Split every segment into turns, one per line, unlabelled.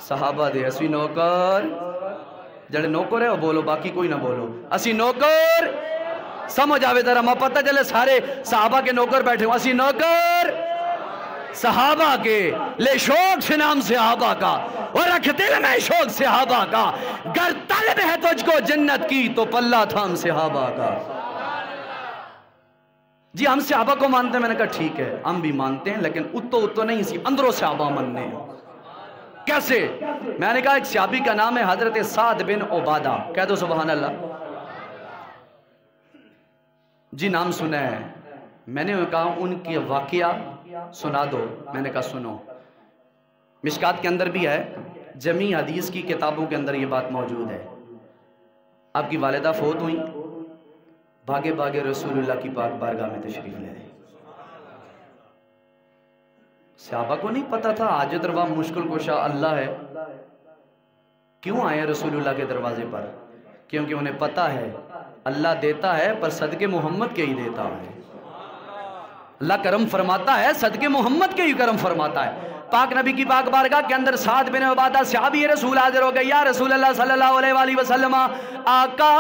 صحابہ دے اسی نوکر جڑے نوکر ہے وہ بولو باقی کوئی نہ بولو اسی نوکر سمجھ آوے ذرا میں پتہ چلے سارے صحابہ کے نوکر بیٹھے ہوں اسی نوکر صحابہ کے لے شوق سے نام صحابہ کا اور رکھ دل میں شوق صحابہ کا گر طلب ہے تجھ کو جنت کی تو پلہ تھام صحابہ کا جی ہم صحابہ کو مانتے ہیں میں نے کہا ٹھیک ہے ہم بھی مانتے ہیں لیکن اتو نہیں اسی اندروں صحابہ مننے ہیں کیسے میں نے کہا ایک صحابی کا نام ہے حضرت سعد بن عبادہ کہہ دو سبحان اللہ جی نام سنا ہے میں نے کہا ان کی واقعہ سنا دو میں نے کہا سنو مشکات کے اندر بھی ہے جمی حدیث کی کتابوں کے اندر یہ بات موجود ہے آپ کی والدہ فوت ہوئی بھاگے بھاگے رسول اللہ کی پاک بارگاہ میں تشریف لے آئے صحابہ کو نہیں پتا تھا حاجت روا مشکل کشا اللہ ہے کیوں آئے رسول اللہ کے دروازے پر کیونکہ انہیں پتا ہے اللہ دیتا ہے پر صدقے محمد کے ہی دیتا ہے اللہ کرم فرماتا ہے صدقے محمد کے ہی کرم فرماتا ہے پاک نبی کی پاک بارگاہ کے اندر سعد بن عبادہ صحابی رسول حاضر ہو گئے یا رسول اللہ صلی اللہ علیہ وآلہ وسلم آقا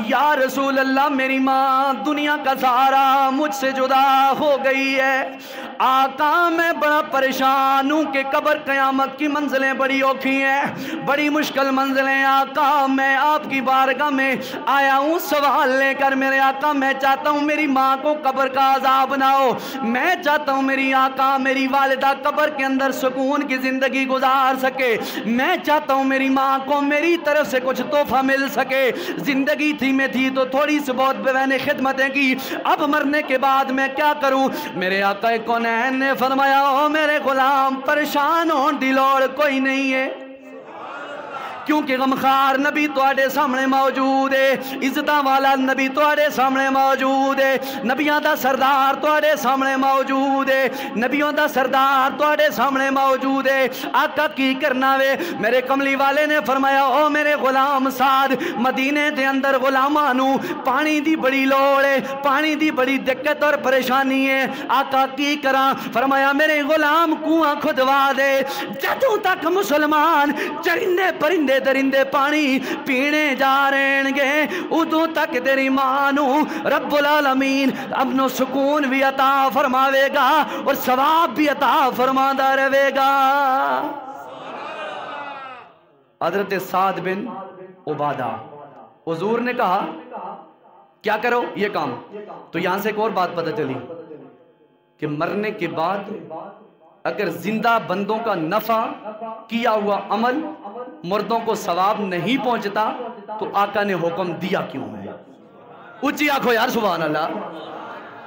یا رسول اللہ میری ماں دنیا کا سہارا مجھ سے جدا ہو گئی ہے آقا میں بڑا پریشان ہوں کہ قبر قیامت کی منزلیں بڑی اوکھی ہیں بڑی مشکل منزلیں آقا میں آپ کی بارگاہ میں آیا ہوں سوال لے کر میرے آقا میں چاہتا ہوں میری ماں کو قبر کا عذاب نہ ہو میں چاہتا ہوں میری آقا میری والدہ قبر کے اندر سکون کی زندگی گزار سکے میں چاہتا ہوں میری ماں کو میری طرف سے کچھ تحفہ مل سکے زندگی تھی میں تھی تو تھوڑی سی بہت میں نے خدمتیں کی اب مرنے کے بعد میں کیا کروں میرے آقا کونین نے فرمایا او میرے غلام پریشان ہون دی لوڑ کوئی نہیں ہے کیونکہ غمخار نبی تواڈے سامنے موجود ہے عزتاں والا نبی تواڈے سامنے موجود ہے نبیاں دا سردار تواڈے سامنے موجود ہے نبیوں دا سردار تواڈے سامنے موجود ہے آقا کی کرنا وے میرے کملی والے نے فرمایا او میرے غلام سعد مدینے دے اندر غلاماں نوں پانی دی بڑی لوڑ ہے پانی دی بڑی دقت اور پریشانی ہے آقا کی کراں فرمایا میرے غلام کنواں کھدوا دے جدوں تک مسلمان چرندے پرندے درندے پانی پینے جا رہے گے ادوں تک تیری مانو رب العالمین امن و سکون بھی عطا فرماوے گا اور ثواب بھی عطا فرماتا رہے گا حضرت سعد بن عبادہ حضور نے کہا کیا کرو یہ کام تو یہاں سے ایک اور بات پتہ چلی کہ مرنے کے بعد اگر زندہ بندوں کا نفع کیا ہوا عمل مردوں کو ثواب نہیں پہنچتا تو آقا نے حکم دیا کیوں ہے اچھی آنکھو یار سبحان اللہ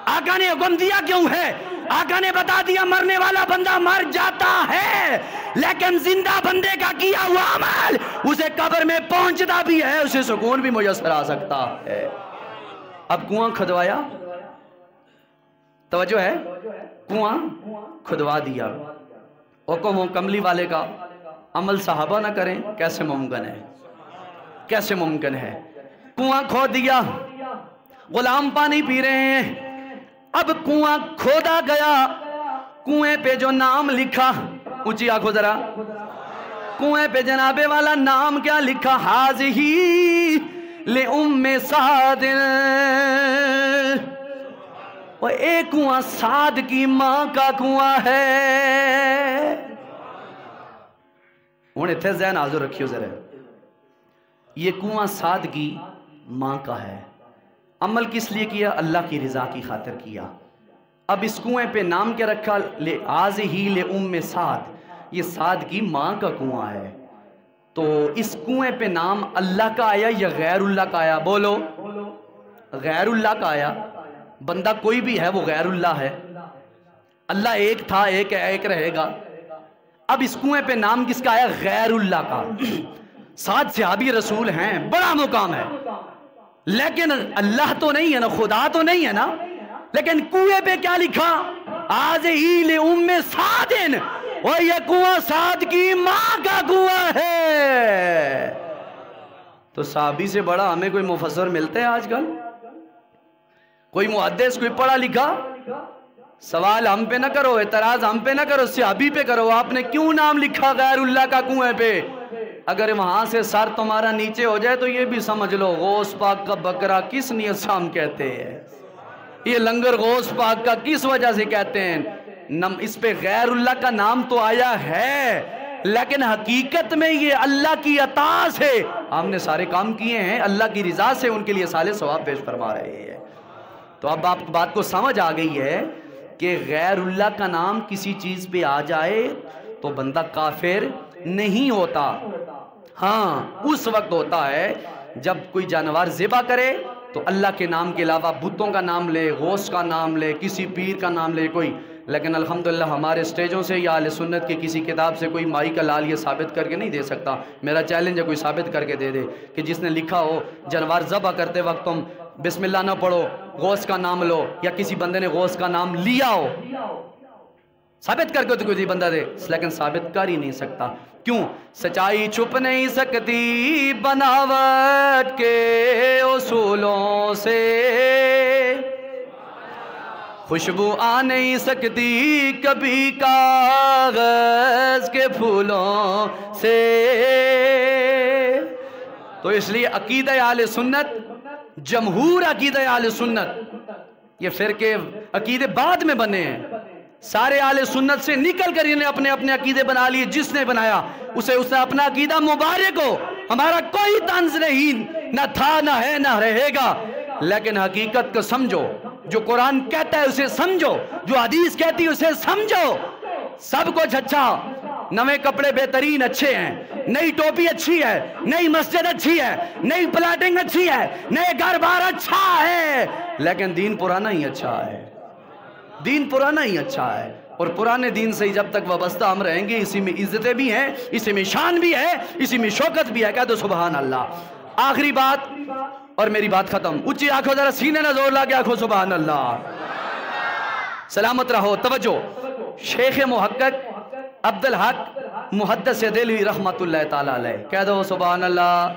آقا نے حکم دیا کیوں ہے آقا نے بتا دیا مرنے والا بندہ مر جاتا ہے لیکن زندہ بندے کا کیا ہوا عمل اسے قبر میں پہنچتا بھی ہے اسے سکون بھی میسر آ سکتا ہے اب کنواں کھدوایا توجہ ہے کنواں کھدوا دیا حکم ہو کملی والے کا عمل صحابہ نہ کریں کیسے ممکن ہے کیسے ممکن ہے کنواں کھود دیا غلام پانی پی رہے ہیں اب کنواں کھودا گیا کنویں پہ جو نام لکھا اونچی آنکھو ذرا کنویں پہ جنابے والا نام کیا لکھا حاضی لِأُمِّ سعد اور ایک کنواں سعد کی ماں کا کنواں ہے انہیں تھے ذہن حاضر رکھیو ذرا یہ کنواں سعد کی ماں کا ہے عمل کس لیے کیا اللہ کی رضا کی خاطر کیا اب اس کنویں پہ نام کیا رکھا حاضی لِأُمِّ سعد یہ سعد کی ماں کا کنواں ہے تو اس کنویں پہ نام اللہ کا آیا یا غیر اللہ کا آیا بولو غیر اللہ کا آیا بندہ کوئی بھی ہے وہ غیر اللہ ہے اللہ ایک تھا ایک ہے ایک رہے گا اب اس کنویں پہ نام کس کا آیا غیر اللہ کا سعد صحابی رسول ہیں بڑا مقام ہے لیکن اللہ تو نہیں ہے نا خدا تو نہیں ہے نا لیکن کنویں پہ کیا لکھا حاضی لِأُمِّ سعد اور یہ کنواں سعد کی ماں کا کنواں ہے تو صحابی سے بڑا ہمیں کوئی مفسر ملتے ہیں آج کل کوئی محدث کوئی پڑھا لکھا سوال ہم پہ نہ کرو، اعتراض ہم پہ نہ کرو، صحابی پہ کرو، آپ نے کیوں نام لکھا غیر اللہ کا کنویں پہ؟ اگر وہاں سے سر تمہارا نیچے ہو جائے تو یہ بھی سمجھ لو غوث پاک کا بکرا کس نیت سے ہم کہتے ہیں، یہ لنگر غوث پاک کا کس وجہ سے کہتے ہیں؟ اس پہ غیر اللہ کا نام تو آیا ہے، لیکن حقیقت میں یہ اللہ کی عطا سے ہم نے سارے کام کیے ہیں، اللہ کی رضا سے ان کے لیے صالح ثواب پیش فرما رہے ہیں۔ تو اب آپ بات کو سمجھ آ گئی ہے کہ غیر اللہ کا نام کسی چیز پہ آ جائے تو بندہ کافر نہیں ہوتا، ہاں اس وقت ہوتا ہے جب کوئی جانور ذبح کرے تو اللہ کے نام کے علاوہ بتوں کا نام لے، غوث کا نام لے، کسی پیر کا نام لے کوئی، لیکن الحمدللہ ہمارے سٹیجوں سے یا اہل سنت کی کسی کتاب سے کوئی مائی کا لال یہ ثابت کر کے نہیں دے سکتا۔ میرا چیلنج ہے کوئی ثابت کر کے دے دے کہ جس نے لکھا ہو جانور ذبح کرتے وقت تم بسم اللہ نہ پڑھو، غوث کا نام لو، یا کسی بندے نے غوث کا نام لیا ہو، ثابت کر کے تو کوئی بندہ دے، لیکن ثابت کر ہی نہیں سکتا۔ کیوں؟ سچائی چھپ نہیں سکتی بناوٹ کے اصولوں سے، خوشبو آ نہیں سکتی کبھی کاغذ کے پھولوں سے۔ تو اس لیے عقیدہ اہل سنت، جمہور عقیدہ اہل سنت، یہ فرقے عقیدے بعد میں بنے ہیں، سارے اہل سنت سے نکل کر انہیں اپنے اپنے عقیدے بنا لیے، جس نے بنایا اسے اپنا عقیدہ مبارک ہو، ہمارا کوئی طنز نہیں، نہ تھا نہ ہے نہ رہے گا، لیکن حقیقت کو سمجھو، جو قرآن کہتا ہے اسے سمجھو، جو حدیث کہتی ہے اسے سمجھو۔ سب کچھ اچھا، نوے کپڑے بہترین اچھے ہیں، نئی ٹوپی اچھی ہے، نئی مسجد اچھی ہے، نئی پلاٹنگ اچھی ہے، نئے گھر بار اچھا ہے، لیکن دین پرانا ہی اچھا ہے، دین پرانا ہی اچھا ہے۔ اور پرانے دین سے جب تک وابستہ ہم رہیں گے، اسی میں عزتیں بھی ہیں، اسی میں شان بھی ہے، اسی میں شوکت بھی ہے۔ کہہ دو سبحان اللہ۔ آخری بات اور میری بات ختم، اونچی آنکھوں ذرا سینے نہ زور لا کے آنکھوں سبحان اللہ، سلامت رہو۔ توجہ، شیخ محقق عبدالحق محدث دہلوی رحمت اللہ تعالیٰ علیہ، کہہ دو سبحان اللہ۔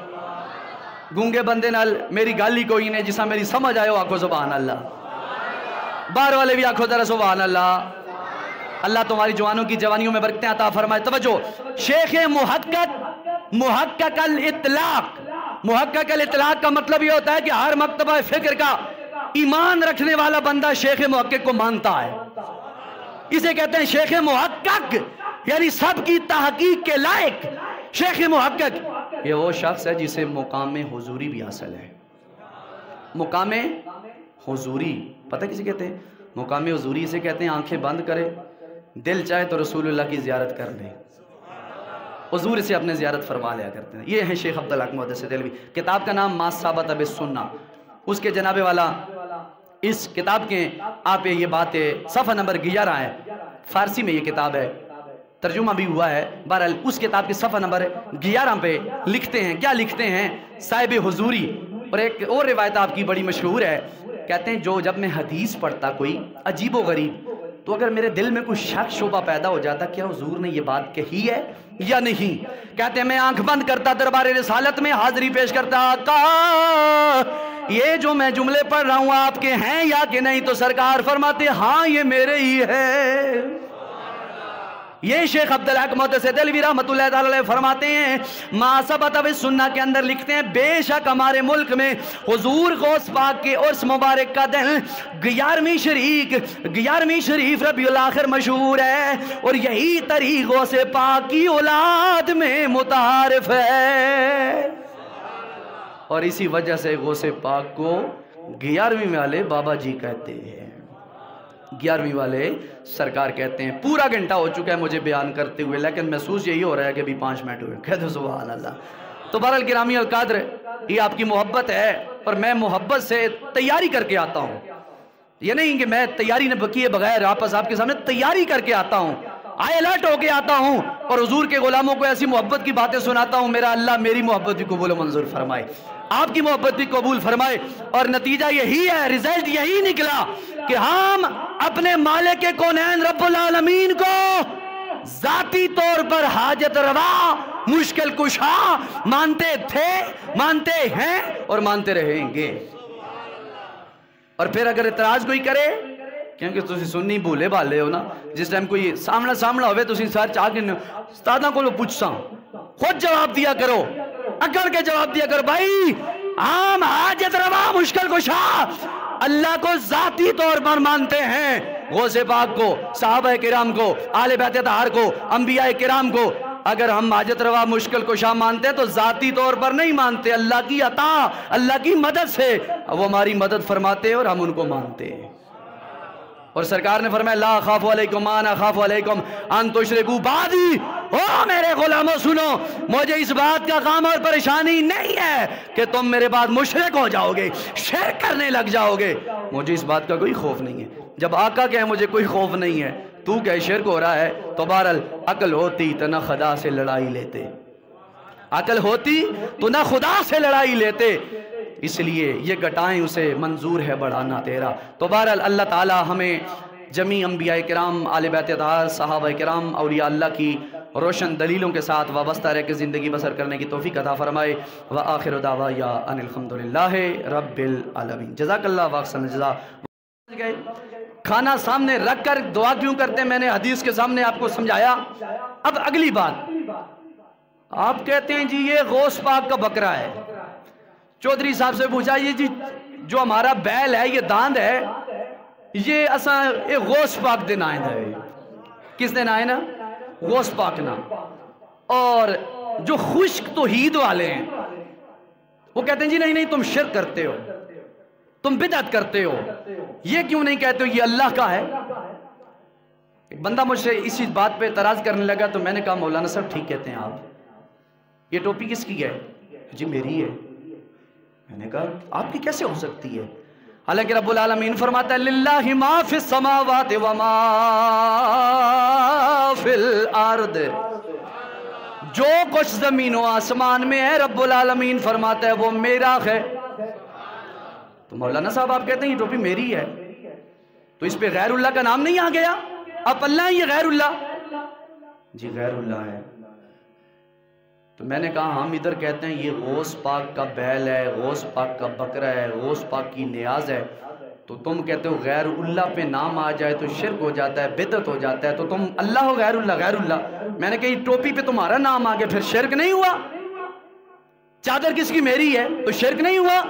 گونگے بندے نال میری گالی کوئی نہیں، جسا میری سمجھ آئے ہو آنکھوں سبحان اللہ، باہر والے بھی آنکھوں ذرا سبحان اللہ۔ اللہ تمہاری جوانوں کی جوانیوں میں برکتیں عطا فرمائے۔ توجہ، شیخ محقق الاطلاق، محقق الاطلاق کا مطلب یہ ہوتا ہے کہ ہر مکتبہ فکر کا ایمان رکھنے والا بندہ شیخ محقق کو مانتا ہے، اسے کہتے ہیں شیخ محقق، یعنی سب کی تحقیق کے لائق شیخ محقق۔ یہ وہ شخص ہے جسے مقام حضوری بھی حاصل ہے۔ مقام حضوری پتہ کسے کہتے ہیں؟ مقام حضوری اسے کہتے ہیں آنکھیں بند کرے، دل چاہے تو رسول اللہ کی زیارت کر لے، حضور سے اپنے زیارت فرما لیا کرتے ہیں۔ یہ ہیں شیخ عبدالحق محدث دہلوی۔ کتاب کا نام ما ثبت بالسنہ، اس کے جناب والا اس کتاب کے آپ یہ بات صفحہ نمبر 11 ہے، فارسی میں یہ کتاب ہے، ترجمہ بھی ہوا ہے، بہرحال اس کتاب کے صفحہ نمبر 11 پہ لکھتے ہیں، کیا لکھتے ہیں؟ صاحب حضوری، اور ایک اور روایت آپ کی بڑی مشہور ہے، کہتے ہیں جو جب میں حدیث پڑھتا کوئی عجیب و غریب، تو اگر میرے دل میں کوئی شک شبہ پیدا ہو جاتا کیا حضور نے یہ بات کہی ہے یا نہیں، کہتے ہیں میں آنکھ بند کرتا دربار رسالت میں حاضری پیش کرتا، آقا یہ جو میں جملے پڑھ رہا ہوں آپ کے ہیں یا کہ نہیں؟ تو سرکار فرماتے ہاں یہ میرے ہی ہے۔ یہ شیخ عبدالحق محدث دہلوی رحمت اللہ تعالی علیہ فرماتے ہیں ما ثبت بالسنہ کے اندر لکھتے ہیں بے شک ہمارے ملک میں حضور غوث پاک کے عرس مبارک کا دن 11ویں شریف ربیع الاخر مشہور ہے، اور یہی تاریخ غوث پاک کی اولاد میں متعارف ہے، اور اسی وجہ سے غوث پاک کو 11ویں والے بابا جی کہتے ہیں، 11ویں والے سرکار کہتے ہیں۔ پورا گھنٹہ ہو چکا ہے مجھے بیان کرتے ہوئے، لیکن محسوس یہی ہو رہا ہے کہ ابھی 5 منٹ ہوئے، کہہ دو سبحان اللہ۔ تو بہرحال گرامی القدر، یہ آپ کی محبت ہے، اور میں محبت سے تیاری کر کے آتا ہوں، یہ نہیں کہ میں تیاری نہ کیے بغیر آپس آپ کے سامنے تیاری کر کے آتا ہوں، آئے الرٹ ہو کے آتا ہوں، اور حضور کے غلاموں کو ایسی محبت کی باتیں سناتا ہوں۔ میرا اللہ میری محبت بھی قبول و منظور فرمائے، آپ کی محبت بھی قبول فرمائے، اور نتیجہ یہی ہے، رزلٹ یہی نکلا کہ ہم اپنے مالک کونین رب العالمین کو ذاتی طور پر حاجت روا، مشکل کشا مانتے تھے، مانتے ہیں اور مانتے رہیں گے۔ اور پھر اگر اعتراض کوئی کرے کیونکہ تسی سننی بھولے بھالے ہو نا. جس ٹائم کوئی سامنا ہوئے تسی سر چاہ کے استاداں کو پوچھساں خود جواب دیا کرو, اکڑ کے جواب دیا کرو. بھائی عام حاجت روا مشکل کشا اللہ کو ذاتی طور پر مانتے ہیں, غوث پاک کو, صحابہ کرام کو, آل بیت اطہار کو, انبیاء کرام کو. اگر ہم حاجت روا مشکل کشا مانتے ہیں تو ذاتی طور پر نہیں مانتے, اللہ کی عطا, اللہ کی مدد سے وہ ہماری مدد فرماتے ہیں اور ہم ان کو مانتے ہیں. اور سرکار نے فرمایا لا اخاف علیکم ما اخاف علیکم ان تشرکوا بعدی. او میرے غلاموں سنو, مجھے اس بات کا غم اور پریشانی نہیں ہے کہ تم میرے بعد مشرک ہو جاؤ گے, شرک کرنے لگ جاؤ گے. مجھے اس بات کا کوئی خوف نہیں ہے. جب آقا کہے مجھے کوئی خوف نہیں ہے, تو کہ شرک ہو رہا ہے, تو بہرحال عقل ہوتی تو نہ خدا سے لڑائی لیتے, عقل ہوتی تو نہ خدا سے لڑائی لیتے. اس لیے یہ گھٹائیں اسے منظور ہے بڑھانا تیرا. تو بہرحال اللہ تعالی ہمیں جمیع انبیاء کرام, آل بیت اطہار, صحابہ کرام, اولیاء اللہ کی روشن دلیلوں کے ساتھ وابستہ رہ کے زندگی بسر کرنے کی توفیق عطا فرمائے. وآخر دعوایا ان الحمدللہ رب العالمین. جزاک اللہ واحسن الجزا. کھانا سامنے رکھ کر دعا کیوں کرتے ہیں میں نے حدیث کے سامنے آپ کو سمجھایا. اب اگلی بات, آپ کہتے ہیں جی یہ غوث پاک کا بکرا ہے. چودھری صاحب سے پوچھا یہ جی جو ہمارا بیل ہے, یہ داند ہے, یہ اساں غوث پاک دے نائند ہے. کس دے نائند ہے؟ غوث پاک نا. اور جو خشک توحید والے ہیں وہ کہتے ہیں جی نہیں تم شرک کرتے ہو, تم بدعت کرتے ہو, یہ کیوں نہیں کہتے ہو یہ اللہ کا ہے. ایک بندہ مجھ سے اسی بات پہ اعتراض کرنے لگا تو میں نے کہا مولانا صاحب ٹھیک کہتے ہیں آپ, یہ ٹوپی کس کی ہے؟ جی میری ہے. میں نے کہا آپ کی کیسے ہو سکتی ہے, حالانکہ رب العالمین فرماتا ہے للہ ما فی السماوات وما فی الارض, جو کچھ زمین و آسمان میں ہے رب العالمین فرماتا ہے وہ میرا ہے. تو مولانا صاحب آپ کہتے ہیں یہ ٹوپی میری ہے, تو اس پہ غیر اللہ کا نام نہیں آ گیا؟ آپ اللہ ہیں یہ غیر اللہ؟ جی غیر اللہ ہے. تو میں نے کہا ہم ادھر کہتے ہیں یہ غوث پاک کا بیل ہے, غوث پاک کا بکرا ہے, غوث پاک کی نیاز ہے, تو تم کہتے ہو غیر اللہ پہ نام آ جائے تو شرک ہو جاتا ہے, بدعت ہو جاتا ہے, تو تم اللہ ہو غیر اللہ, غیر اللہ. میں نے کہا یہ ٹوپی پہ تمہارا نام آ گیا پھر شرک نہیں ہوا؟ چادر کس کی میری ہے تو شرک نہیں ہوا؟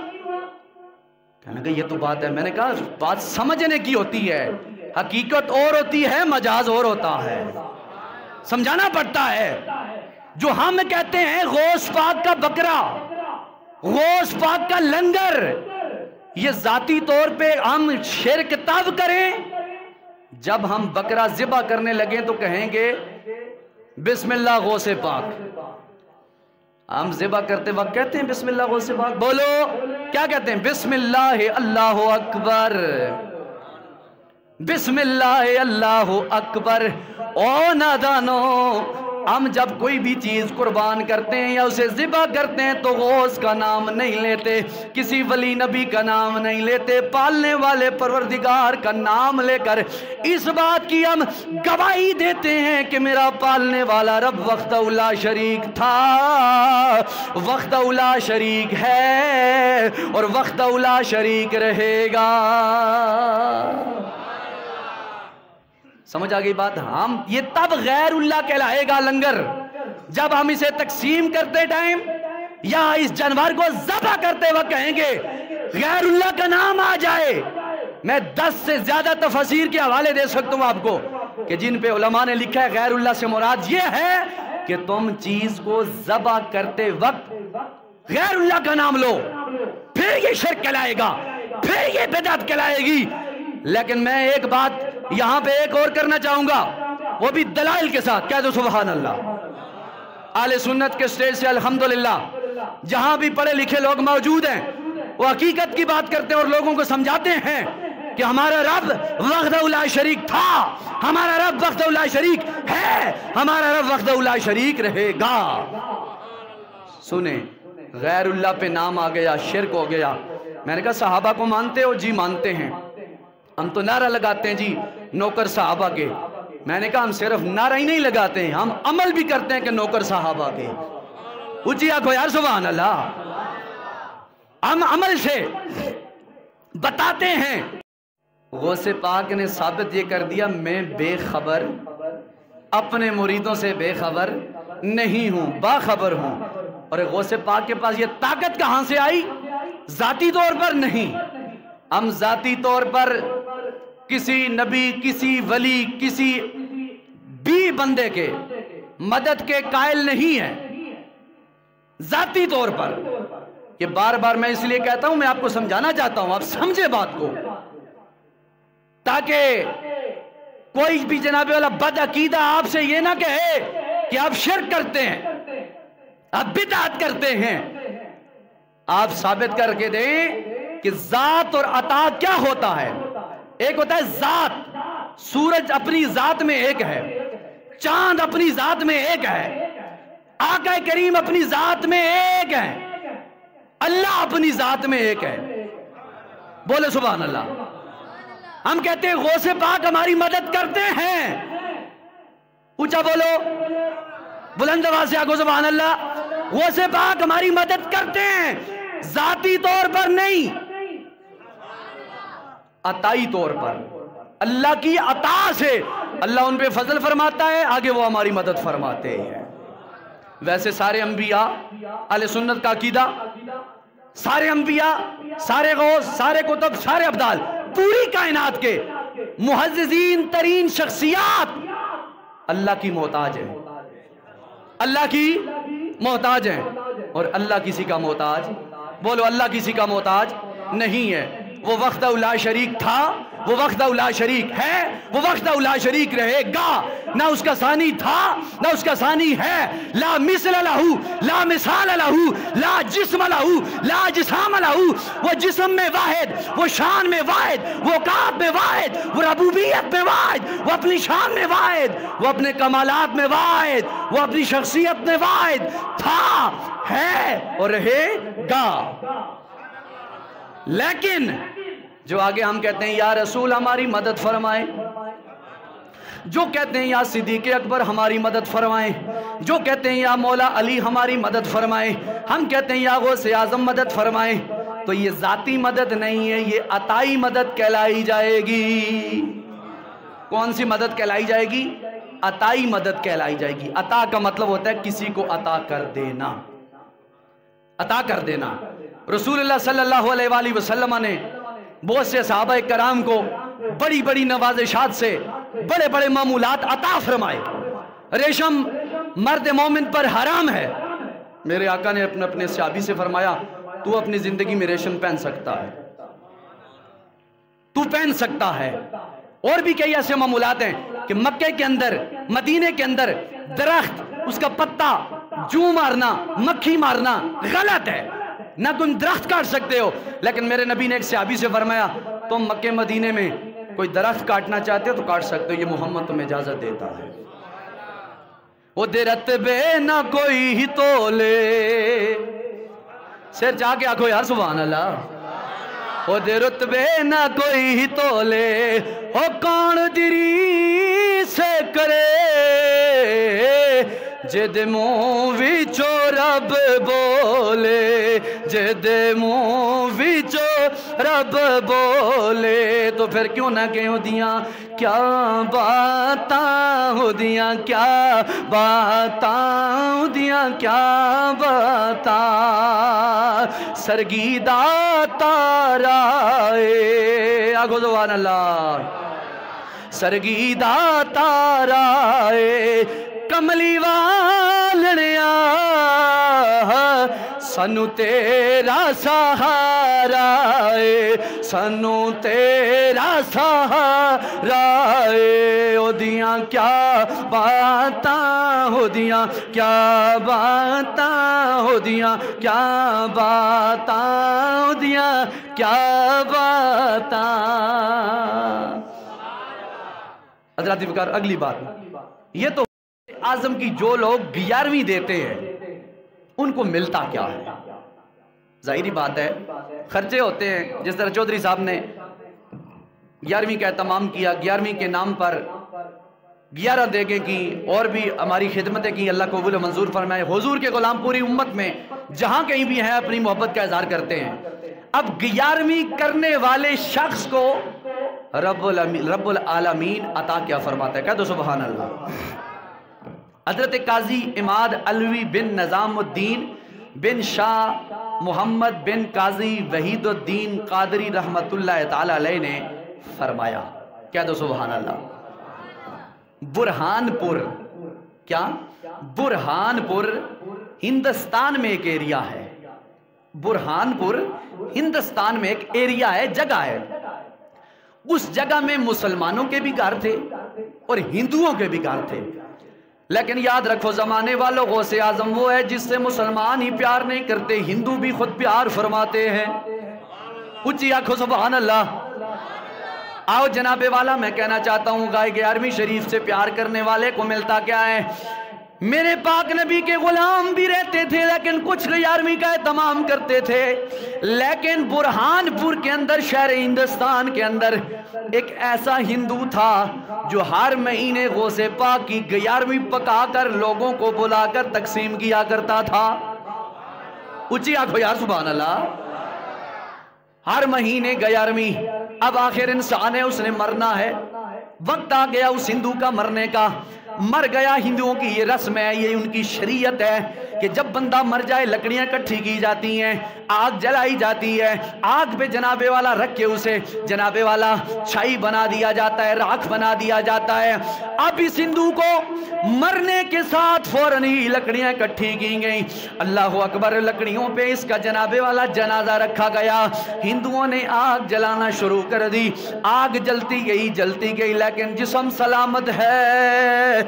کہنے کہ یہ تو بات ہے. میں نے کہا بات سمجھنے کی ہوتی ہے, حقیقت اور ہوتی ہے, مجاز اور ہوتا ہے, سمجھانا پڑتا ہے. جو ہم کہتے ہیں غوث پاک کا بکرا, غوث پاک کا لنگر, یہ ذاتی طور پہ ہم شرک تب کریں جب ہم بکرا ذبح کرنے لگیں تو کہیں گے بسم اللہ غوث پاک. ہم ذبح کرتے وقت کہتے ہیں بسم اللہ غوث پاک؟ بولو کیا کہتے ہیں؟ بسم اللہ اللہ اکبر, بسم اللہ اللہ اکبر. او نادانو, ہم جب کوئی بھی چیز قربان کرتے ہیں یا اسے ذبح کرتے ہیں تو غوث کا نام نہیں لیتے, کسی ولی نبی کا نام نہیں لیتے, پالنے والے پروردگار کا نام لے کر اس بات کی ہم گواہی دیتے ہیں کہ میرا پالنے والا رب وحدہ لا شریک تھا, وحدہ لا شریک ہے اور وحدہ لا شریک رہے گا. سمجھ آ گئی بات؟ ہم یہ تب غیر اللہ کہلائے گا لنگر جب ہم اسے تقسیم کرتے ٹائم یا اس جانور کو ذبح کرتے وقت کہیں گے غیر اللہ کا نام آ جائے. میں 10 سے زیادہ تفاسیر کے حوالے دے سکتا ہوں آپ کو کہ جن پہ علماء نے لکھا ہے غیر اللہ سے مراد یہ ہے کہ تم چیز کو ذبح کرتے وقت غیر اللہ کا نام لو, پھر یہ شرک کہلائے گا, پھر یہ بدعت کہلائے گی. لیکن میں ایک بات یہاں پہ ایک اور کرنا چاہوں گا, وہ بھی دلائل کے ساتھ. کہہ دو سبحان اللہ. اہل سنت کے سٹیج سے الحمدللہ جہاں بھی پڑھے لکھے لوگ موجود ہیں وہ حقیقت کی بات کرتے ہیں اور لوگوں کو سمجھاتے ہیں کہ ہمارا رب وحدہ لا شریک تھا, ہمارا رب وحدہ لا شریک ہے, ہمارا رب وحدہ لا شریک رہے گا. سنیں, غیر اللہ پہ نام آ گیا, شرک ہو گیا. میں نے کہا صحابہ کو مانتے ہو؟ جی مانتے ہیں. ہم تو نعرہ لگاتے ہیں جی نوکر صحابہ کے. میں نے کہا ہم صرف نعرہ ہی نہیں لگاتے ہیں, ہم عمل بھی کرتے ہیں کہ نوکر صحابہ کے. اونچی آنکھو یار سبحان اللہ. ہم عمل سے بتاتے ہیں غوث پاک نے ثابت یہ کر دیا میں بے خبر، اپنے مریدوں سے بے خبر نہیں ہوں، باخبر ہوں۔ اور غوث پاک کے پاس یہ طاقت کہاں سے آئی؟ ذاتی طور پر نہیں، ہم ذاتی طور پر کسی نبی، کسی ولی، کسی بھی بندے کے مدد کے قائل نہیں ہیں ذاتی طور پر۔ یہ بار بار میں اس لیے کہتا ہوں، میں آپ کو سمجھانا چاہتا ہوں، آپ سمجھے بات کو، تاکہ کوئی بھی جناب والا بد عقیدہ آپ سے یہ نہ کہے کہ آپ شرک کرتے ہیں، آپ بدعت کرتے ہیں۔ آپ ثابت کر کے دیں کہ ذات اور عطا کیا ہوتا ہے۔ ایک ہوتا ہے ذات، سورج اپنی ذات میں ایک ہے، چاند اپنی ذات میں ایک ہے، آقا کریم اپنی ذات میں ایک ہے، اللہ اپنی ذات میں ایک ہے۔ بولے سبحان اللہ۔ ہم کہتے ہیں غوث پاک ہماری مدد کرتے ہیں، اونچا بولو، بلند آواز سے آگو سبحان اللہ۔ غوث پاک ہماری مدد کرتے ہیں، ذاتی طور پر نہیں، عطائی طور پر، اللہ کی عطا سے اللہ ان پہ فضل فرماتا ہے، آگے وہ ہماری مدد فرماتے ہیں۔ ویسے سارے انبیاء، اہل سنت کا عقیدہ، سارے انبیاء، سارے غوث، سارے کتب، سارے ابدال، پوری کائنات کے معززین ترین شخصیات اللہ کی محتاج ہیں، اللہ کی محتاج ہیں، اور اللہ کسی کا محتاج، بولو اللہ کسی کا محتاج نہیں ہے۔ وہ وحدہ لا شریک تھا، وہ وحدہ لا شریک ہے، وہ وحدہ لا شریک رہے گا، نہ اس کا ثانی تھا نہ اس کا ثانی ہے، لا مثل لہو لا مثال لہو لا جسم لہو لا جسام لہو، وہ جسم میں واحد، وہ شان میں واحد، وہ اوقات میں واحد، وہ ربوبیت میں واحد، وہ اپنی شان میں واحد، وہ اپنے کمالات میں واحد، وہ اپنی شخصیت میں واحد تھا، ہے اور رہے گا۔ لیکن جو آگے ہم کہتے ہیں یا رسول ہماری مدد فرمائیں، جو کہتے ہیں یا صدیق اکبر ہماری مدد فرمائیں، جو کہتے ہیں یا مولا علی ہماری مدد فرمائیں، ہم کہتے ہیں یا غوث اعظم مدد فرمائیں، تو یہ ذاتی مدد نہیں ہے، یہ عطائی مدد کہلائی جائے گی۔ کون سی مدد کہلائی جائے گی؟ عطائی مدد کہلائی جائے گی۔ عطا کا مطلب ہوتا ہے کسی کو عطا کر دینا، عطا کر دینا۔ رسول اللہ صلی اللہ علیہ وآلہ وسلم نے بہت سے صحابہ کرام کو بڑی بڑی نوازشات سے بڑے بڑے معمولات عطا فرمائے۔ ریشم مرد مومن پر حرام ہے، میرے آقا نے اپنے صحابی سے فرمایا تو اپنی زندگی میں ریشم پہن سکتا ہے، تو پہن سکتا ہے۔ اور بھی کئی ایسے معمولات ہیں کہ مکے کے اندر، مدینے کے اندر درخت، اس کا پتا جو مارنا، مکھی مارنا غلط ہے، نہ تم درخت کاٹ سکتے ہو۔ لیکن میرے نبی نے ایک صحابی سے فرمایا تم مکے مدینے میں کوئی درخت کاٹنا چاہتے ہو تو کاٹ سکتے ہو، یہ محمد تمہیں اجازت دیتا ہے۔ وہ درت بے نہ کوئی ہی تولے، سر جا کے آکھو یار سبحان اللہ۔ وہ درت بے نہ کوئی ہی تولے، وہ کون دری سے کرے، جد منہ وچو رب بولے، جد منہ وچو رب بولے، تو پھر کیوں نہ کہوں دیاں کیا باتاں ہو دیاں، کیا باتاں ہو دیاں، کیا باتاں سرگیدہ تارائے، آگو سبحان اللہ، سرگیدہ تارائے کملی والڑیا، سنو تیرا سہارا اے، سنو تیرا سہارا اے، او دیاں کیا باتاں ہو دیاں، کیا باتاں ہو دیاں، کیا باتاں ہو دیاں، کیا باتاں۔ حضرات فکر اگلی بات، یہ تو اعظم کی جو لوگ 11ویں دیتے ہیں ان کو ملتا کیا ہے؟ ظاہری بات ہے خرچے ہوتے ہیں، جس طرح چودھری صاحب نے 11ویں کا اہتمام کیا، 11ویں کے نام پر 11 دیگیں کی اور بھی ہماری خدمتیں کی، اللہ قبول و منظور فرمائے۔ حضور کے غلام پوری امت میں جہاں کہیں بھی ہیں اپنی محبت کا اظہار کرتے ہیں۔ اب 11ویں کرنے والے شخص کو رب العالمین عطا کیا فرماتا ہے؟ کہہ دو سبحان اللہ۔ حضرت قاضی عماد علوی بن نظام الدین بن شاہ محمد بن قاضی وحید الدین قادری رحمت اللہ تعالی علیہ نے فرمایا، کہہ دو سبحان اللہ، برہان پور، کیا؟ برہان پور ہندوستان میں ایک ایریا ہے، برہان پور ہندوستان میں ایک ایریا ہے، جگہ ہے، اس جگہ میں مسلمانوں کے بھی گھر تھے اور ہندوؤں کے بھی گھر تھے، لیکن یاد رکھو زمانے والوں غوث اعظم وہ ہے جس سے مسلمان ہی پیار نہیں کرتے، ہندو بھی خود پیار فرماتے ہیں۔ اونچی آنکھوں سبحان اللہ۔ آؤ جناب والا، میں کہنا چاہتا ہوں گائے 11ویں شریف سے پیار کرنے والے کو ملتا کیا ہے؟ میرے پاک نبی کے غلام بھی رہتے تھے لیکن کچھ 11ویں کا اہتمام کرتے تھے، لیکن برہان پور کے اندر شہر ہندوستان کے اندر ایک ایسا ہندو تھا جو ہر مہینے غوث پاک کی 11ویں پکا کر لوگوں کو بلا کر تقسیم کیا کرتا تھا۔ اونچی آنکھو یار سبحان اللہ۔ ہر مہینے 11ویں، اب آخر انسان ہے، اس نے مرنا ہے، وقت آ گیا اس ہندو کا مرنے کا، مر گیا۔ ہندوؤں کی یہ رسم ہے، یہ ان کی شریعت ہے کہ جب بندہ مر جائے لکڑیاں کٹھی کی جاتی ہیں، آگ جلائی جاتی ہے، آگ پہ جناب والا رکھ کے اسے جناب والا چھائی بنا دیا جاتا ہے، راکھ بنا دیا جاتا ہے۔ اب اس ہندو کو مرنے کے ساتھ فوراً ہی لکڑیاں کٹھی کی گئیں، اللہ اکبر، لکڑیوں پہ اس کا جناب والا جنازہ رکھا گیا۔ ہندوؤں نے آگ جلانا شروع کر دی، آگ جلتی گئی لیکن جسم سلامت ہے،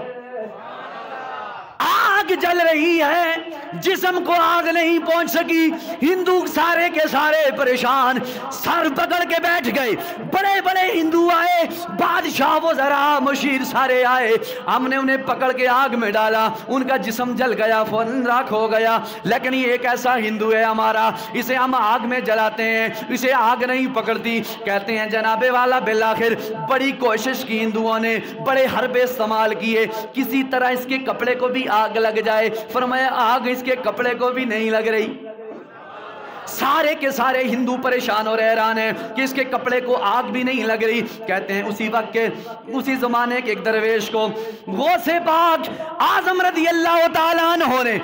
آگ جل رہی ہے، جسم کو آگ نہیں پہنچ سکی۔ ہندو سارے کے سارے پریشان، سر پکڑ کے بیٹھ گئے۔ بڑے بڑے ہندو آئے، بادشاہ وزراء مشیر سارے آئے، ہم نے انہیں پکڑ کے آگ میں ڈالا، ان کا جسم جل گیا، فوراً راکھ ہو گیا، لیکن یہ ایک ایسا ہندو ہے ہمارا، اسے ہم آگ میں جلاتے ہیں، اسے آگ نہیں پکڑتی۔ کہتے ہیں جناب والا بالآخر بڑی کوشش کی ہندوؤں نے، بڑے حربے استعمال کیے، کسی طرح اس کے کپڑے کو بھی آگ لگ جائے، فرمایا آگ اس کے کپڑے کو بھی نہیں لگ رہی۔ سارے کے سارے ہندو پریشان اور حیران ہیں کہ اس کے کپڑے کو آگ بھی نہیں لگ رہی۔ کہتے ہیں اسی وقت کے اسی زمانے کے ایک درویش کو غوث پاک اعظم رضی اللہ تعالیٰ عنہ نے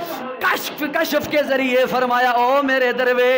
کشف کے ذریعے فرمایا، او میرے درویش،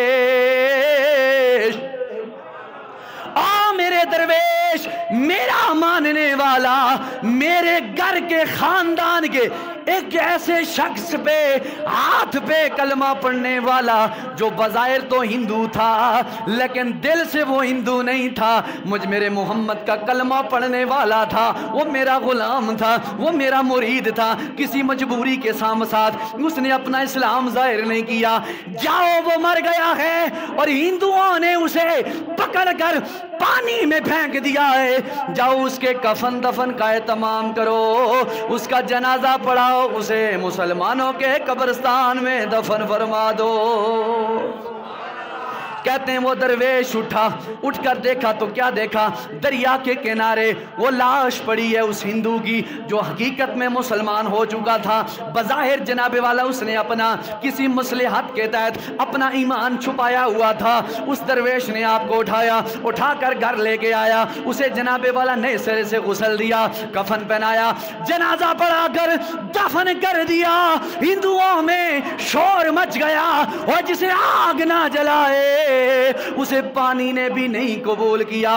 آ میرے درویش، میرا ماننے والا، میرے گھر کے خاندان کے ایک ایسے شخص پہ ہاتھ پہ کلمہ پڑھنے والا جو بظاہر تو ہندو تھا لیکن دل سے وہ ہندو نہیں تھا، مجھ میرے محمد کا کلمہ پڑھنے والا تھا، وہ میرا غلام تھا، وہ میرا مرید تھا، کسی مجبوری کے ساتھ اس نے اپنا اسلام ظاہر نہیں کیا، جاؤ وہ مر گیا ہے اور ہندوؤں نے اسے پکڑ کر پانی میں پھینک دیا ہے، جاؤ اس کے کفن دفن کا اہتمام کرو، اس کا جنازہ پڑھاؤ، اسے مسلمانوں کے قبرستان میں دفن فرما دو۔ کہتے ہیں وہ درویش اٹھ کر دیکھا تو کیا دیکھا؟ دریا کے کنارے وہ لاش پڑی ہے اس ہندو کی جو حقیقت میں مسلمان ہو چکا تھا، بظاہر جناب والا اس نے اپنا کسی مصلحت کے تحت اپنا ایمان چھپایا ہوا تھا۔ اس درویش نے آپ کو اٹھا کر گھر لے کے آیا، اسے جناب والا نئے سرے سے غسل دیا، کفن پہنایا، جنازہ پڑھا کر دفن کر دیا۔ ہندوؤں میں شور مچ گیا، اور جسے آگ نہ جلائے اسے پانی نے بھی نہیں قبول کیا۔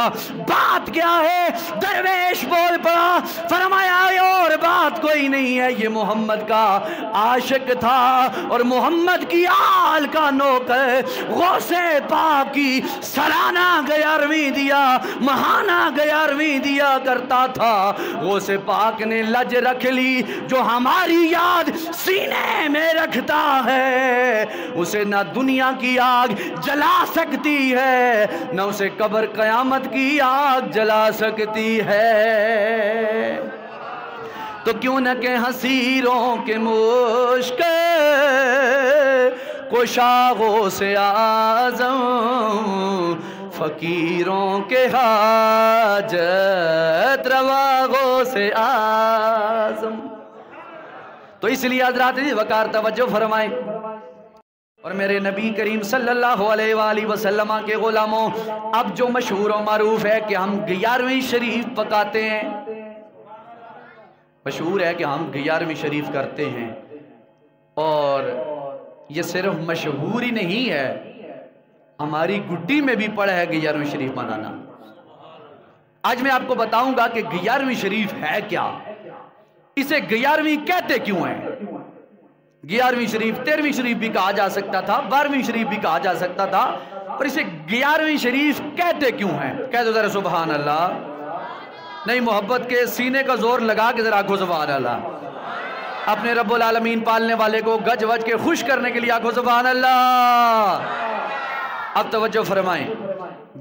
بات کیا ہے؟ درویش بول پڑا، فرمایا اور بات کوئی نہیں ہے، یہ محمد کا عاشق تھا اور محمد کی آل کا نوکر، غوث پاک کی سالانہ 11ویں دیا، ماہانہ 11ویں دیا کرتا تھا۔ غوث پاک نے لج رکھ لی، جو ہماری یاد سینے میں رکھتا ہے اسے نہ دنیا کی آگ جلا سکتی ہے، نہ اسے قبر قیامت کی آگ جلا سکتی ہے۔ تو کیوں نہ کہ حسیروں کے مشک کشا غوث اعظم، فقیروں کے حاجت روا غوث اعظم۔ تو اس لیے حضرات وقار توجہ فرمائیں۔ اور میرے نبی کریم صلی اللہ علیہ وآلہ وسلم کے غلاموں، اب جو مشہور و معروف ہے کہ ہم 11ویں شریف پکاتے ہیں، مشہور ہے کہ ہم 11ویں شریف کرتے ہیں، اور یہ صرف مشہور ہی نہیں ہے، ہماری گڈی میں بھی پڑا ہے 11ویں شریف منانا۔ آج میں آپ کو بتاؤں گا کہ 11ویں شریف ہے کیا، اسے 11ویں کہتے کیوں ہیں۔ 11ویں شریف 13ویں شریف بھی کہا جا سکتا تھا، 12ویں شریف بھی کہا جا سکتا تھا، اور اسے 11ویں شریف کہتے کیوں ہیں؟ کہہ دو ذرا سبحان اللہ۔ نہیں، محبت کے سینے کا زور لگا کے ذرا آنکھوں سبحان اللہ۔ اپنے رب العالمین پالنے والے کو گج وج کے خوش کرنے کے لیے آنکھوں سبحان اللہ۔ اب توجہ فرمائیں،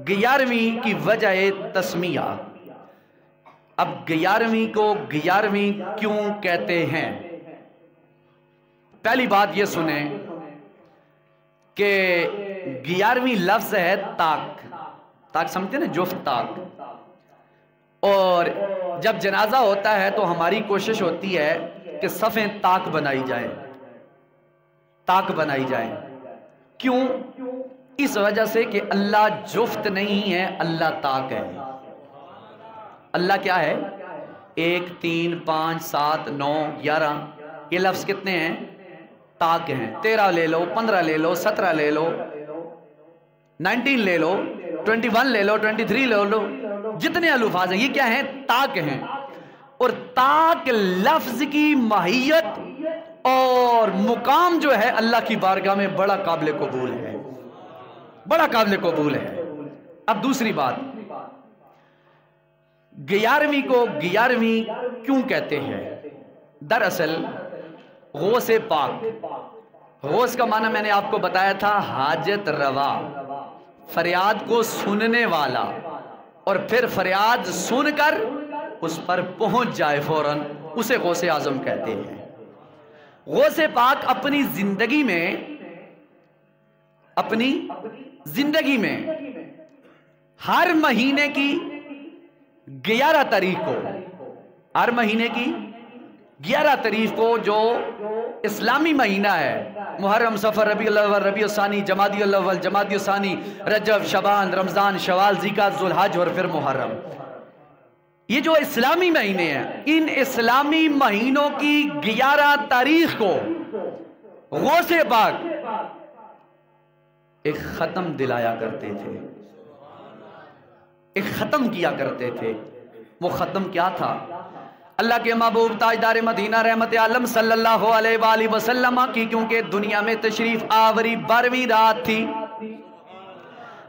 11ویں کی وجہ تسمیہ۔ اب 11ویں کو 11ویں کیوں کہتے ہیں؟ پہلی بات یہ سنیں کہ 11ویں لفظ ہے طاق۔ طاق سمجھتے ہیں نا، جفت طاق۔ اور جب جنازہ ہوتا ہے تو ہماری کوشش ہوتی ہے کہ صفیں طاق بنائی جائیں، طاق بنائی جائیں۔ کیوں؟ اس وجہ سے کہ اللہ جفت نہیں ہے، اللہ طاق ہے۔ اللہ کیا ہے؟ 1 3 5 7 9 11، یہ لفظ کتنے ہیں؟ طاق ہیں۔ 13 لے لو، 15 لے لو، 17 لے لو، 19 لے لو، 21 لے لو، 23 لے لو، جتنے الفاظ ہیں یہ کیا ہیں؟ طاق ہیں۔ اور طاق لفظ کی ماہیت اور مقام جو ہے اللہ کی بارگاہ میں بڑا قابل قبول ہے، بڑا قابل قبول ہے۔ اب دوسری بات، 11ویں کو 11ویں کیوں کہتے ہیں؟ دراصل غوث پاک، غوث کا معنی میں نے آپ کو بتایا تھا حاجت روا، فریاد کو سننے والا، اور پھر فریاد سن کر اس پر پہنچ جائے فوراً، اسے غوث اعظم کہتے ہیں۔ غوث پاک اپنی زندگی میں ہر مہینے کی 11 تاریخ کو، ہر مہینے کی 11 تاریخ کو جو اسلامی مہینہ ہے، محرم، صفر، ربیع الاول، ربیع الثانی، جمادی الاول، جمادی الثانی، رجب، شعبان، رمضان، شوال، ذوالقعدہ، ذوالحج اور پھر محرم، یہ جو اسلامی مہینے ہیں، ان اسلامی مہینوں کی 11 تاریخ کو غوث پاک ایک ختم دلایا کرتے تھے، ایک ختم کیا کرتے تھے۔ وہ ختم کیا تھا؟ اللہ کے محبوب تاجدار مدینہ رحمت عالم صلی اللہ علیہ وآلہ وسلم کی کیونکہ دنیا میں تشریف آوری 12ویں رات تھی،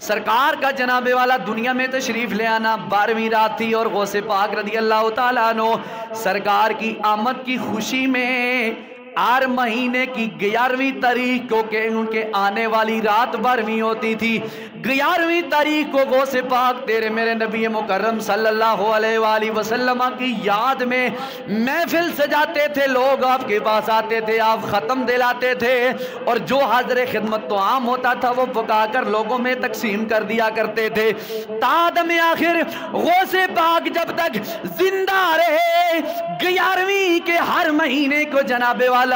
سرکار کا جناب والا دنیا میں تشریف لے آنا 12ویں رات تھی، اور غوث پاک رضی اللہ تعالیٰ عنہ سرکار کی آمد کی خوشی میں ہر مہینے کی 11ویں تاریخ کو کہ ان کے آنے والی رات 12ویں ہوتی تھی، 11ویں تاریخ کو غوث پاک تیرے میرے نبی مکرم صلی اللہ علیہ وآلہ وسلم کی یاد میں محفل سجاتے تھے، لوگ آپ کے پاس آتے تھے، آپ ختم دلاتے تھے، اور جو حاضر خدمت تو عام ہوتا تھا وہ پکا کر لوگوں میں تقسیم کر دیا کرتے تھے۔ تادم آخر غوث پاک جب تک زندہ رہے 11ویں کے ہر مہینے کو جناب والا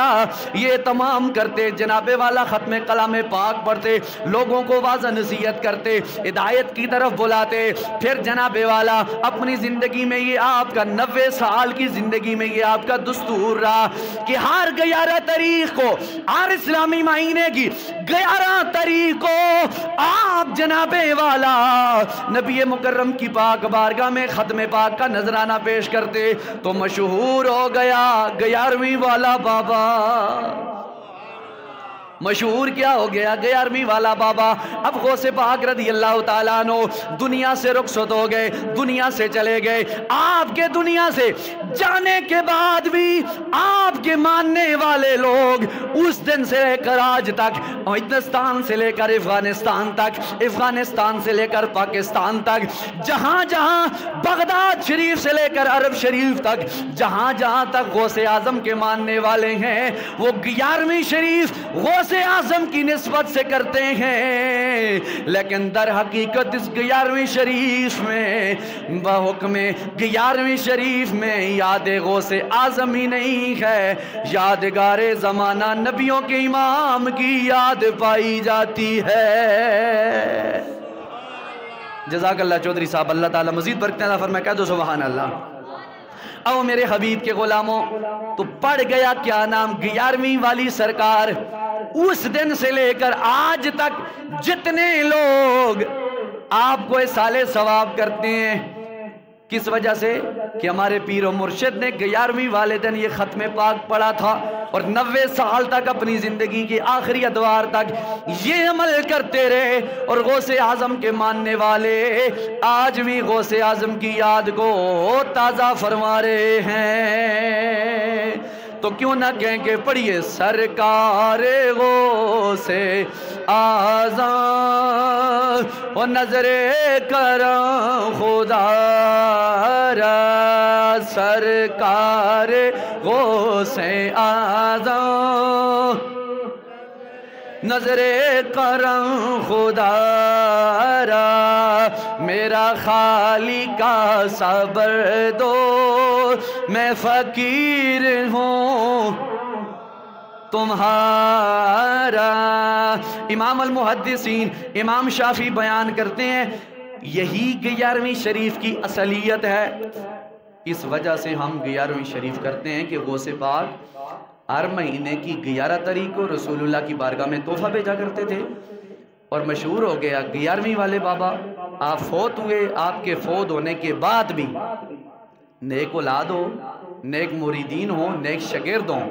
یہ تمام کرتے، جناب والا ختم کلام پاک پڑھتے، لوگوں کو واضح نصیحت کرتے، ہدایت کی طرف بلاتے، پھر جناب والا اپنی زندگی میں یہ آپ کا 90 سال کی زندگی میں یہ آپ کا دستور رہا کہ ہر 11 تاریخ کو، ہر اسلامی مہینے کی 11 تاریخ کو آپ جناب والا نبی مکرم کی پاک بارگاہ میں ختم پاک کا نذرانہ پیش کرتے، تو مشہور ہو گیا 11ویں والا بابا، مشہور کیا ہو گیا 11ویں والا بابا۔ اب غوث پاک رضی اللہ تعالیٰ عنہ دنیا سے رخصت ہو گئے، دنیا سے چلے گئے۔ آپ کے دنیا سے جانے کے بعد بھی آپ کے ماننے والے لوگ اس دن سے لے کر آج تک، ہندوستان سے لے کر افغانستان تک، افغانستان سے لے کر پاکستان تک، جہاں جہاں بغداد شریف سے لے کر عرب شریف تک، جہاں جہاں تک غوث اعظم کے ماننے والے ہیں، وہ 11ویں شریف غوث اعظم کی نسبت سے کرتے ہیں، لیکن در حقیقت اس 11ویں شریف میں بحکم 11ویں شریف میں یاد غوث اعظم ہی نہیں ہے، ہے، یادگار زمانہ نبیوں کے امام کی یاد پائی جاتی ہے۔ جزاک اللہ چودھری صاحب، اللہ تعالیٰ مزید برکتیں عطا فرمائے، کہہ دو سبحان اللہ۔ او میرے حبیب کے غلاموں، تو پڑھ گیا کیا نام 11ویں والی سرکار۔ اس دن سے لے کر آج تک جتنے لوگ آپ کو اصالِ ثواب کرتے ہیں، کس وجہ سے؟ کہ ہمارے پیر و مرشد نے 11ویں والے دن یہ ختم پاک پڑھا تھا، اور 90 سال تک اپنی زندگی کے آخری ادوار تک یہ عمل کرتے رہے، اور غوث اعظم کے ماننے والے آج بھی غوث اعظم کی یاد کو تازہ فرما رہے ہیں۔ تو کیوں نہ کہیں کہ پڑھیے سرکار غوث اعظم و نظر کرم خدا را، سرکار غوث اعظم نظر کرم خدا را، میرا خالی کا صبر دو، میں فقیر ہوں تمہارا۔ امام المحدثین امام شافعی بیان کرتے ہیں یہی 11ویں شریف کی اصلیت ہے۔ اس وجہ سے ہم 11ویں شریف کرتے ہیں کہ غوث پاک ہر مہینے کی 11 تاریخ کو رسول اللہ کی بارگاہ میں تحفہ بھیجا کرتے تھے، اور مشہور ہو گیا 11ویں والے بابا آپ فوت ہوئے، آپ کے فوت ہونے کے بعد بھی نیک اولاد ہو، نیک مریدین ہو، نیک شاگرد ہوں،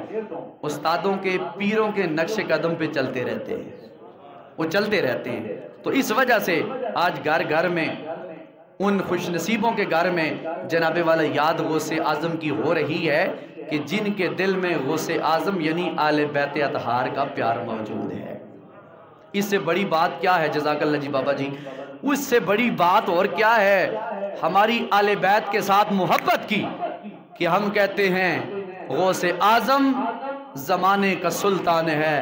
استادوں کے پیروں کے نقش قدم پہ چلتے رہتے ہیں، وہ چلتے رہتے ہیں۔ تو اس وجہ سے آج گھر گھر میں ان خوش نصیبوں کے گھر میں جناب والا یاد غوث اعظم کی ہو رہی ہے کہ جن کے دل میں غوث اعظم یعنی آل بیت اطہار کا پیار موجود ہے۔ اس سے بڑی بات کیا ہے جزاک اللہ جی بابا جی، اس سے بڑی بات اور کیا ہے ہماری آل بیت کے ساتھ محبت کی، کہ ہم کہتے ہیں غوث اعظم زمانے کا سلطان ہے،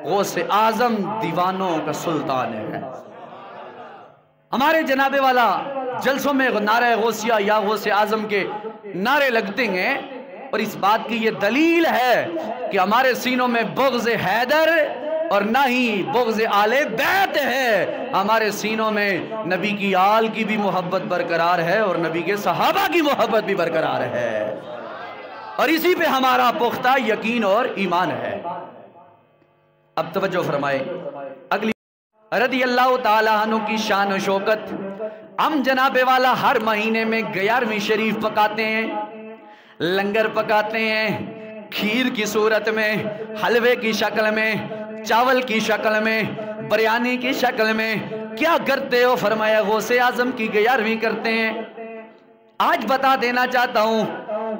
غوث اعظم دیوانوں کا سلطان ہے۔ ہمارے جناب والا جلسوں میں نعرہ غوثیہ یا غوث اعظم کے نعرے لگتے ہیں، اور اس بات کی یہ دلیل ہے کہ ہمارے سینوں میں بغض حیدر اور نہ ہی بغض آل بیت ہے، ہمارے سینوں میں نبی کی آل کی بھی محبت برقرار ہے اور نبی کے صحابہ کی محبت بھی برقرار ہے، اور اسی پہ ہمارا پختہ یقین اور ایمان ہے۔ اب توجہ فرمائے، اگلی رضی اللہ تعالیٰ عنہ کی شان و شوکت۔ ہم جناب والا ہر مہینے میں 11ویں شریف پکاتے ہیں، لنگر پکاتے ہیں، کھیر کی صورت میں، حلوے کی شکل میں، چاول کی شکل میں، بریانی کی شکل میں۔ کیا کرتے ہو؟ فرمایا غوث اعظم کی 11ویں کرتے ہیں۔ آج بتا دینا چاہتا ہوں،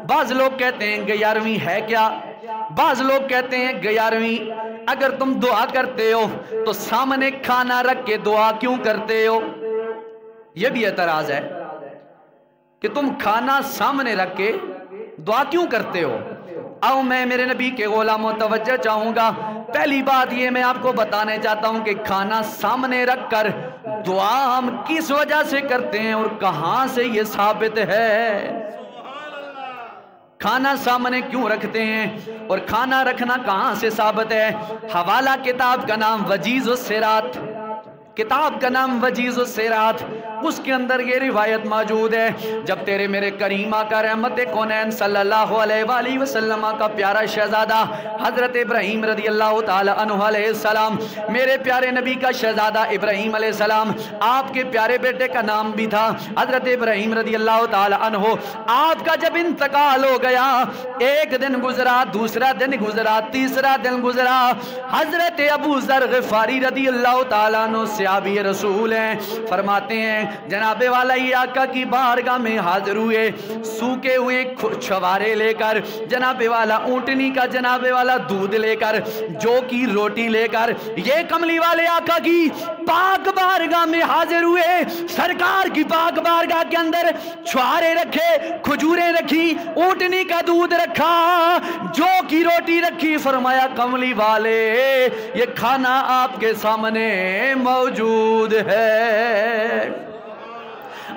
بعض لوگ کہتے ہیں 11ویں ہے کیا؟ بعض لوگ کہتے ہیں 11ویں اگر تم دعا کرتے ہو تو سامنے کھانا رکھ کے دعا کیوں کرتے ہو؟ یہ بھی اعتراض ہے کہ تم کھانا سامنے رکھ کے دعا کیوں کرتے ہو؟ آؤ میں میرے نبی کے غلاموں توجہ چاہوں گا۔ پہلی بات یہ میں آپ کو بتانے چاہتا ہوں کہ کھانا سامنے رکھ کر دعا ہم کس وجہ سے کرتے ہیں اور کہاں سے یہ ثابت ہے؟ کھانا سامنے کیوں رکھتے ہیں اور کھانا رکھنا کہاں سے ثابت ہے؟ حوالہ کتاب کا نام وجیز الصراط، کتاب کا نام وجیز الصراط، اس کے اندر یہ روایت موجود ہے، جب تیرے میرے کریم آقا رحمت کونین صلی اللہ علیہ وآلہ وسلم کا پیارا شہزادہ حضرت ابراہیم رضی اللہ تعالی عنہ علیہ السلام، میرے پیارے نبی کا شہزادہ ابراہیم علیہ السلام، آپ کے پیارے بیٹے کا نام بھی تھا حضرت ابراہیم رضی اللہ تعالی عنہ، آپ کا جب انتقال ہو گیا، ایک دن گزرا، دوسرا دن گزرا، تیسرا دن گزرا، حضرت ابو ذر غفاری رضی اللہ تعالیٰ عنہ صحابی رسول ہیں، فرماتے ہیں جناب والا یہ آقا کی بارگاہ میں حاضر ہوئے، سوکے ہوئے چھوارے لے کر، جناب والا اونٹنی کا جناب والا دودھ لے کر، جو کی روٹی لے کر، یہ کملی والے آقا کی پاک بارگاہ میں حاضر ہوئے، سرکار کی پاک بارگاہ کے اندر چھوارے رکھے، کھجوریں رکھی، اونٹنی کا دودھ رکھا، جو کی روٹی رکھی، فرمایا کملی والے یہ کھانا آپ کے سامنے موجود ہے۔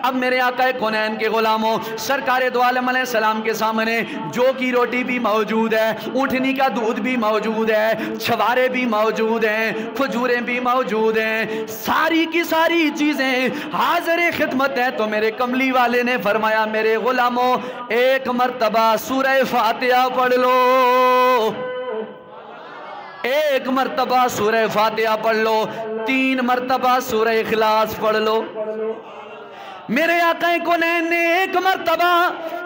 اب میرے آقا کونین کے غلاموں سرکار دو عالم علیہ السلام کے سامنے جو کی روٹی بھی موجود ہے، اونٹنی کا دودھ بھی موجود ہے، چھوارے بھی موجود ہیں، کھجوریں بھی موجود ہیں، ساری کی ساری چیزیں حاضر خدمت ہیں۔ تو میرے کملی والے نے فرمایا میرے غلاموں ایک مرتبہ سورہ فاتحہ پڑھ لو، ایک مرتبہ سورہ فاتحہ پڑھ لو، 3 مرتبہ سورہ اخلاص پڑھ لو۔ میرے آقا کونین نے ایک مرتبہ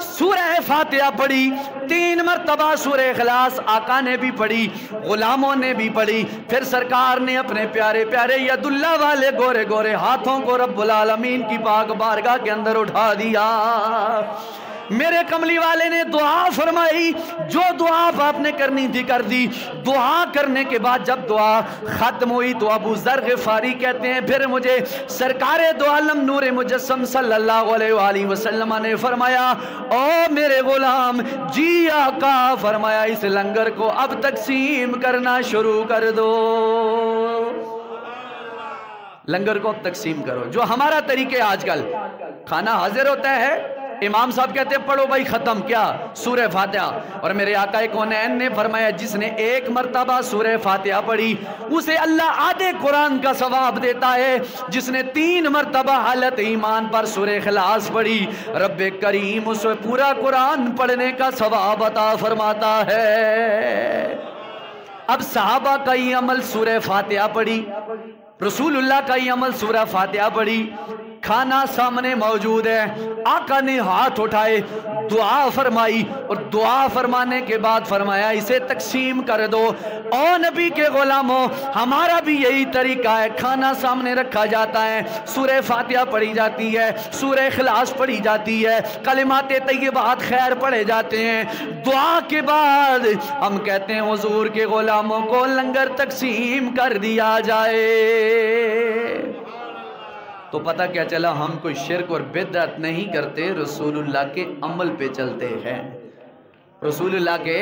سورہ فاتحہ پڑھی، 3 مرتبہ سورہ اخلاص آقا نے بھی پڑھی، غلاموں نے بھی پڑھی، پھر سرکار نے اپنے پیارے پیارے ید اللہ والے گورے گورے ہاتھوں کو رب العالمین کی پاک بارگاہ کے اندر اٹھا دیا۔ میرے کملی والے نے دعا فرمائی، جو دعا آپ نے کرنی تھی کر دی۔ دعا کرنے کے بعد جب دعا ختم ہوئی تو ابو ذر غفاری کہتے ہیں پھر مجھے سرکار دو عالم نور مجسم صلی اللہ علیہ وآلہ وسلم نے فرمایا او میرے غلام جی آقا، فرمایا اس لنگر کو اب تقسیم کرنا شروع کر دو، لنگر کو اب تقسیم کرو۔ جو ہمارا طریقے آج کل کھانا حاضر ہوتا ہے، امام صاحب کہتے ہیں پڑھو بھائی ختم کیا سورہ فاتحہ، اور میرے آقا کونین نے فرمایا جس نے ایک مرتبہ سورہ فاتحہ پڑھی اسے اللہ آدھے قرآن کا ثواب دیتا ہے، جس نے 3 مرتبہ حالت ایمان پر سورہ اخلاص پڑھی رب کریم اسے پورا قرآن پڑھنے کا ثواب عطا فرماتا ہے۔ اب صحابہ کا یہ عمل سورہ فاتحہ پڑھی، رسول اللہ کا یہ عمل سورہ فاتحہ پڑھی، کھانا سامنے موجود ہے، آقا نے ہاتھ اٹھائے دعا فرمائی، اور دعا فرمانے کے بعد فرمایا اسے تقسیم کر دو۔ او نبی کے غلاموں ہمارا بھی یہی طریقہ ہے، کھانا سامنے رکھا جاتا ہے، سورہ فاتحہ پڑھی جاتی ہے، سورہ اخلاص پڑھی جاتی ہے، کلمات طیبات خیر پڑھے جاتے ہیں، دعا کے بعد ہم کہتے ہیں حضور کے غلاموں کو لنگر تقسیم کر دیا جائے۔ تو پتہ کیا چلا ہم کوئی شرک اور بدعت نہیں کرتے، رسول اللہ کے عمل پہ چلتے ہیں، رسول اللہ کے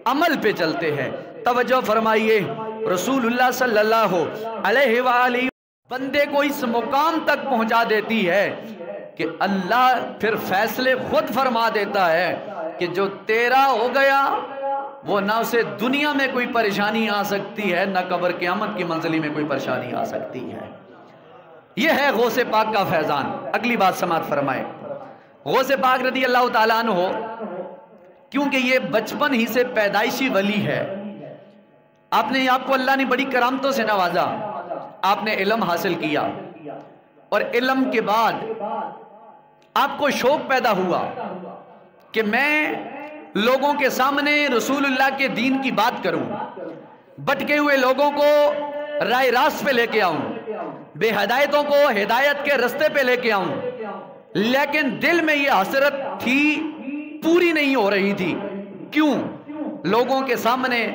عمل پہ چلتے ہیں۔ توجہ فرمائیے، رسول اللہ صلی اللہ علیہ وآلہ بندے کو اس مقام تک پہنچا دیتی ہے کہ اللہ پھر فیصلے خود فرما دیتا ہے کہ جو تیرا ہو گیا وہ نہ اسے دنیا میں کوئی پریشانی آ سکتی ہے، نہ قبر قیامت کی منزلی میں کوئی پریشانی آ سکتی ہے۔ یہ ہے غوث پاک کا فیضان۔ اگلی بات سماعت فرمائے، غوث پاک رضی اللہ تعالیٰ عنہ کیونکہ یہ بچپن ہی سے پیدائشی ولی ہے، آپ کو اللہ نے بڑی کرامتوں سے نوازا، آپ نے علم حاصل کیا، اور علم کے بعد آپ کو شوق پیدا ہوا کہ میں لوگوں کے سامنے رسول اللہ کے دین کی بات کروں، بٹکے ہوئے لوگوں کو رائے راست پہ لے کے آؤں، بے ہدایتوں کو ہدایت کے رستے پہ لے کے آؤں، لیکن دل میں یہ حسرت تھی، پوری نہیں ہو رہی تھی۔ کیوں؟ لوگوں کے سامنے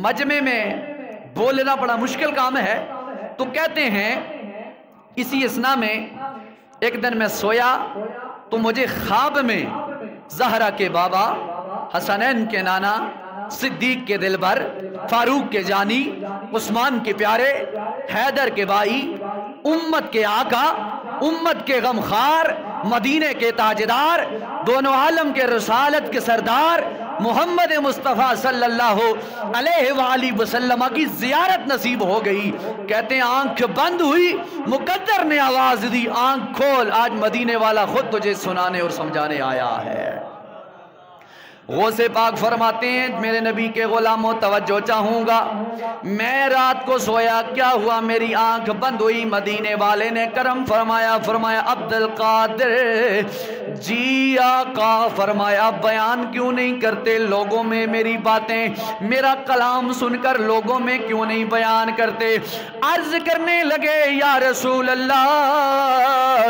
مجمع میں بولنا بڑا مشکل کام ہے۔ تو کہتے ہیں اسی اسنا میں ایک دن میں سویا تو مجھے خواب میں زہرا کے بابا، حسنین کے نانا، صدیق کے دلبر، فاروق کے جانی، عثمان کے پیارے، حیدر کے بھائی، امت کے آقا، امت کے غمخوار، مدینے کے تاجدار، دونوں عالم کے رسالت کے سردار محمد مصطفیٰ صلی اللہ علیہ وآلہ وسلم کی زیارت نصیب ہو گئی۔ کہتے ہیں آنکھ بند ہوئی، مقدر نے آواز دی آنکھ کھول، آج مدینے والا خود تجھے سنانے اور سمجھانے آیا ہے۔ غوث پاک فرماتے ہیں میرے نبی کے غلاموں توجہ چاہوں گا، میں رات کو سویا، کیا ہوا میری آنکھ بند ہوئی، مدینے والے نے کرم فرمایا، فرمایا عبد القادر جی آقا، فرمایا بیان کیوں نہیں کرتے لوگوں میں میری باتیں، میرا کلام سن کر لوگوں میں کیوں نہیں بیان کرتے؟ عرض کرنے لگے یا رسول اللہ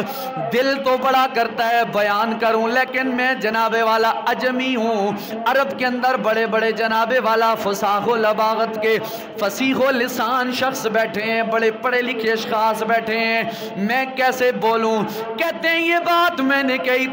دل تو بڑا کرتا ہے بیان کروں، لیکن میں جناب والا عجمی ہوں، عرب کے اندر بڑے بڑے جناب والا فصاح و لباغت کے فصیح و لسان شخص بیٹھے ہیں، بڑے پڑھے لکھے اشخاص بیٹھے ہیں، میں کیسے بولوں؟ کہتے ہیں یہ بات میں نے کہی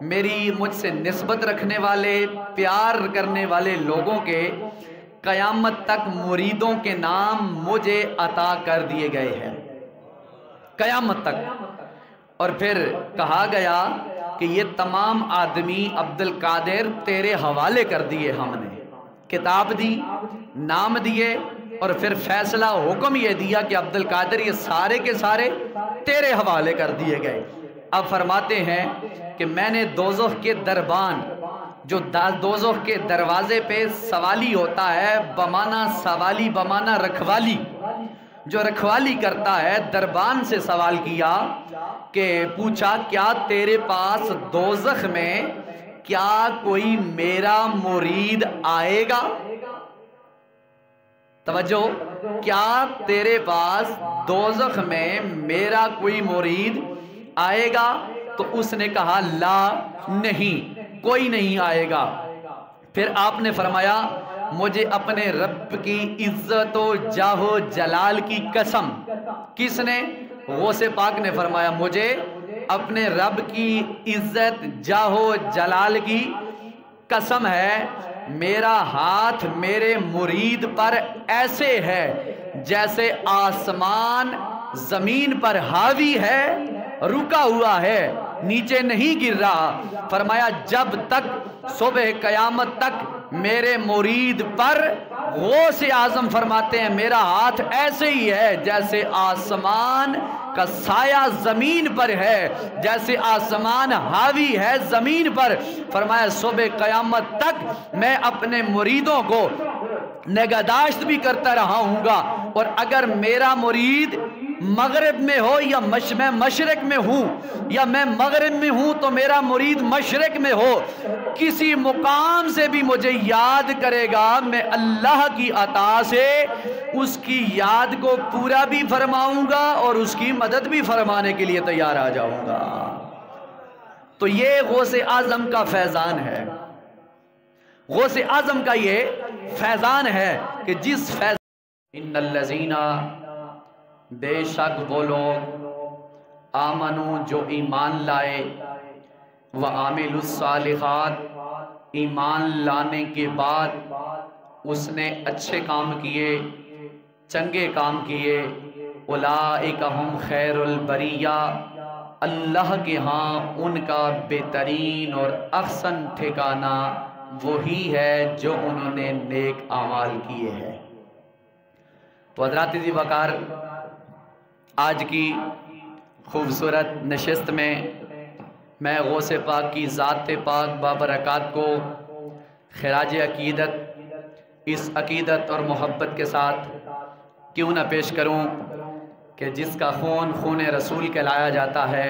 میری مجھ سے نسبت رکھنے والے پیار کرنے والے لوگوں کے قیامت تک مریدوں کے نام مجھے عطا کر دیے گئے ہیں قیامت تک۔ اور پھر کہا گیا کہ یہ تمام آدمی عبد القادر تیرے حوالے کر دیے، ہم نے کتاب دی، نام دیے، اور پھر فیصلہ حکم یہ دیا کہ عبد القادر یہ سارے کے سارے تیرے حوالے کر دیے گئے۔ اب فرماتے ہیں کہ میں نے دوزخ کے دربان، جو دوزخ کے دروازے پہ سوالی ہوتا ہے، بمانا سوالی بمانا رکھوالی، جو رکھوالی کرتا ہے، دربان سے سوال کیا کہ پوچھا کیا تیرے پاس دوزخ میں کیا کوئی میرا مرید آئے گا؟ توجہ، کیا تیرے پاس دوزخ میں میرا کوئی مرید آئے گا؟ تو اس نے کہا لا، نہیں، کوئی نہیں آئے گا۔ پھر آپ نے فرمایا مجھے اپنے رب کی عزت و جاہ و جلال کی قسم، کس نے؟ غوث پاک نے فرمایا مجھے اپنے رب کی عزت جاہ و جلال کی قسم ہے، میرا ہاتھ میرے مرید پر ایسے ہے جیسے آسمان زمین پر حاوی ہے، رکا ہوا ہے، نیچے نہیں گر رہا۔ فرمایا جب تک صبح قیامت تک میرے مرید پر، غوث اعظم فرماتے ہیں میرا ہاتھ ایسے ہی ہے جیسے آسمان کا سایہ زمین پر ہے، جیسے آسمان حاوی ہے زمین پر۔ فرمایا صبح قیامت تک میں اپنے مریدوں کو نگہداشت بھی کرتا رہا ہوں گا، اور اگر میرا مرید مغرب میں ہو یا میں مشرق میں ہوں، یا میں مغرب میں ہوں تو میرا مرید مشرق میں ہو، کسی مقام سے بھی مجھے یاد کرے گا، میں اللہ کی عطا سے اس کی یاد کو پورا بھی فرماؤں گا اور اس کی مدد بھی فرمانے کے لیے تیار آ جاؤں گا۔ تو یہ غوث اعظم کا فیضان ہے، غوث اعظم کا یہ فیضان ہے کہ جس فیضان ان الذین، بے شک وہ لوگ، آمنو جو ایمان لائے، وعاملوا الصالحات، ایمان لانے کے بعد اس نے اچھے کام کیے، چنگے کام کیے، اولئک ہم خیر البریہ، اللہ کے ہاں ان کا بہترین اور احسن ٹھکانہ وہی ہے جو انہوں نے نیک اعمال کیے ہیں۔ تو حضرات ذی وقار، آج کی خوبصورت نشست میں میں غوث پاک کی ذات پاک بابرکات کو خراج عقیدت، اس عقیدت اور محبت کے ساتھ کیوں نہ پیش کروں کہ جس کا خون خون رسول کہلایا جاتا ہے،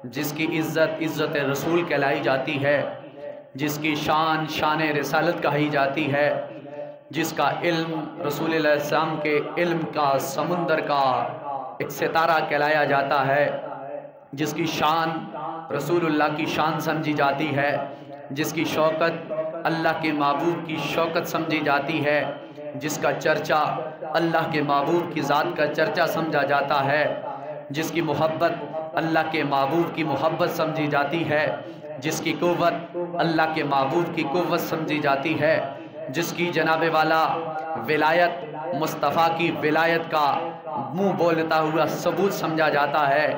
جس کی عزت عزت رسول کہلائی جاتی ہے، جس کی شان شان رسالت کہی جاتی ہے، جس کا علم رسول اللہ علیہ السلام کے علم کا سمندر کا ایک ستارہ کہلایا جاتا ہے، جس کی شان رسول اللہ کی شان سمجھی جاتی ہے، جس کی شوکت اللہ کے محبوب کی شوکت سمجھی جاتی ہے، جس کا چرچا اللہ کے محبوب کی ذات کا چرچا سمجھا جاتا ہے، جس کی محبت اللہ کے محبوب کی محبت سمجھی جاتی ہے، جس کی قوت اللہ کے محبوب کی قوت سمجھی جاتی ہے، جس کی جناب والا ولایت مصطفیٰ کی ولایت کا منہ بولتا ہوا ثبوت سمجھا جاتا ہے،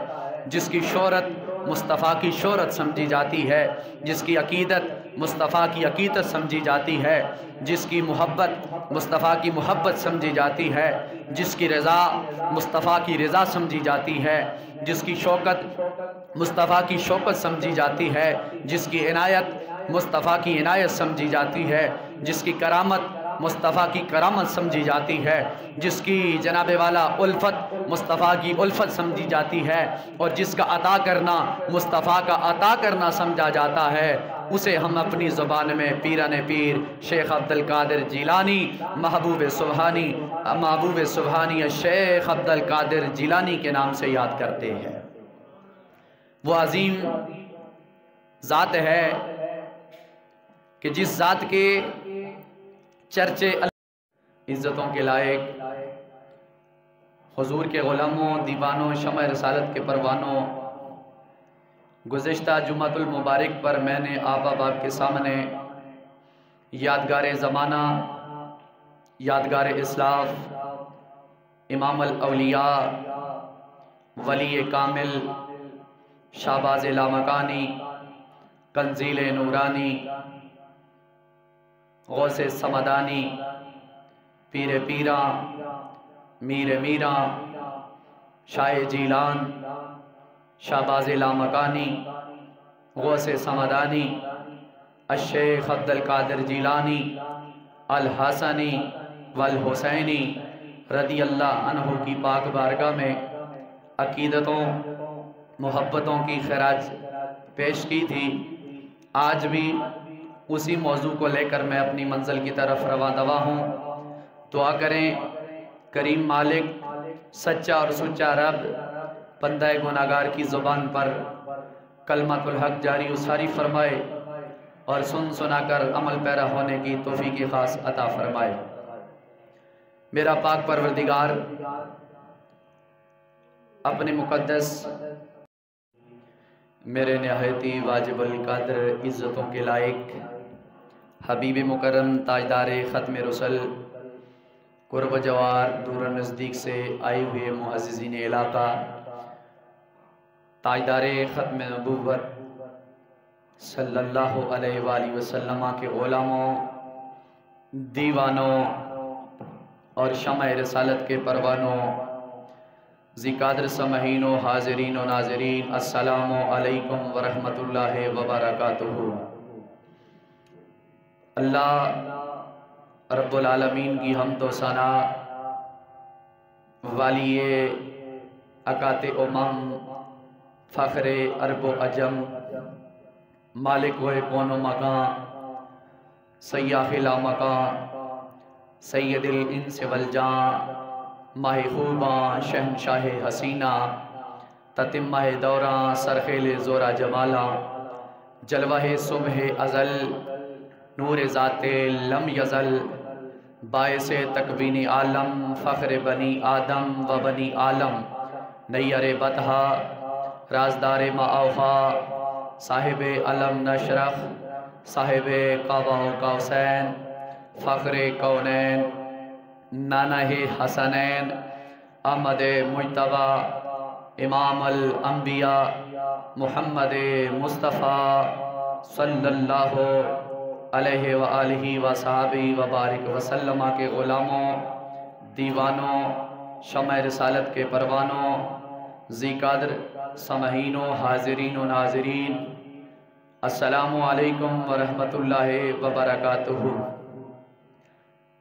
جس کی شہرت مصطفیٰ کی شہرت سمجھی جاتی ہے، جس کی عقیدت مصطفیٰ کی عقیدت سمجھی جاتی ہے، جس کی محبت مصطفیٰ کی محبت سمجھی جاتی ہے، جس کی رضا مصطفیٰ کی رضا سمجھی جاتی ہے، جس کی شوکت مصطفیٰ کی شوکت سمجھی جاتی ہے، جس کی عنایت مصطفیٰ کی عنایت سمجھی جاتی ہے، جس کی کرامت مصطفیٰ کی کرامت سمجھی جاتی ہے، جس کی جناب والا الفت مصطفیٰ کی الفت سمجھی جاتی ہے، اور جس کا عطا کرنا مصطفیٰ کا عطا کرنا سمجھا جاتا ہے، اسے ہم اپنی زبان میں پیران پیر شیخ عبد القادر جیلانی محبوب سبحانی شیخ عبد القادر جیلانی کے نام سے یاد کرتے ہیں۔ وہ عظیم ذات ہے کہ جس ذات کے چرچے عزتوں کے لائق، حضور کے غلاموں، دیوانوں، شمع رسالت کے پروانوں، گزشتہ جمعۃ المبارک پر میں نے آپ احباب کے سامنے یادگار زمانہ، یادگار اسلاف، امام الاولیاء، ولی کامل، شہباز لامکانی، کنزیل نورانی، غوث سمدانی، پیر پیراں، میر میراں، شاہ جیلان، شہباز لامکانی، غوث سمدانی، الشیخ عبد القادر جیلانی، الحسنی والحسینی رضی اللہ عنہ کی پاک بارگاہ میں عقیدتوں محبتوں کی خراج پیش کی تھی۔ آج بھی اسی موضوع کو لے کر میں اپنی منزل کی طرف رواں دواں ہوں۔ دعا کریں کریم مالک سچا اور سچا رب بندہ گناہگار کی زبان پر کلمۃ الحق جاری و ساری فرمائے اور سن سنا کر عمل پیرا ہونے کی توفیق خاص عطا فرمائے۔ میرا پاک پروردگار اپنے مقدس میرے نہایتی واجب القدر عزتوں کے لائق حبیب مکرم تاجدار ختم رسل قرب جوار دور نزدیک سے آئے ہوئے معززین علاقہ، تاجدار ختم نبوت صلی اللہ علیہ وآلہ وسلم کے علماء، دیوانوں اور شمع رسالت کے پروانوں، ذی قدر سامعین و حاضرین و ناظرین، السلام علیکم ورحمۃ اللہ وبرکاتہ۔ اللہ رب العالمین کی حمد و ثنا، والی اکات امم، فخر عرب و عجم، مالک و کون و مکان، سیاح لامکان، سید الانس والجان، ماہ خوباں شہنشاہ حسینہ، تتمہ دوراں سرخیل زورا جمالا، جلوہ صبح ازل، نور ذات لم یزل، باعث تکوین عالم، فخر بنی آدم و بنی عالم، نیر بطحہ، رازدار معاوخہ، صاحب علم نشرخ، صاحب قعبہ و قوسین، فخر کونین، نانہ حسنین، احمد مجتبی، امام الانبیاء، محمد مصطفیٰ صلی اللہ علیہ وآلہ وصحبہ وبارک وسلم کے غلاموں، دیوانوں، شمع رسالت کے پروانوں، ذی قدر سامعین و حاضرین و ناظرین، السلام علیکم ورحمۃ اللہ وبرکاتہ۔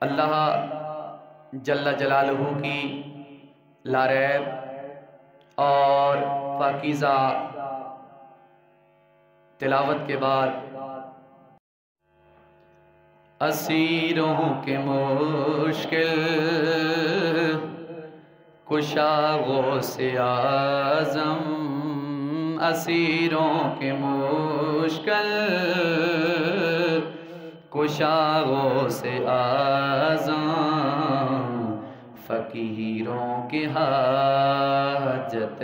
اللہ جل جلالہ کی لاریب اور پاکیزہ تلاوت کے بعد اسیروں کے مشکل کشا غوث اعظم، اسیروں کے مشکل کشا غوث اعظم، فقیروں کی حاجت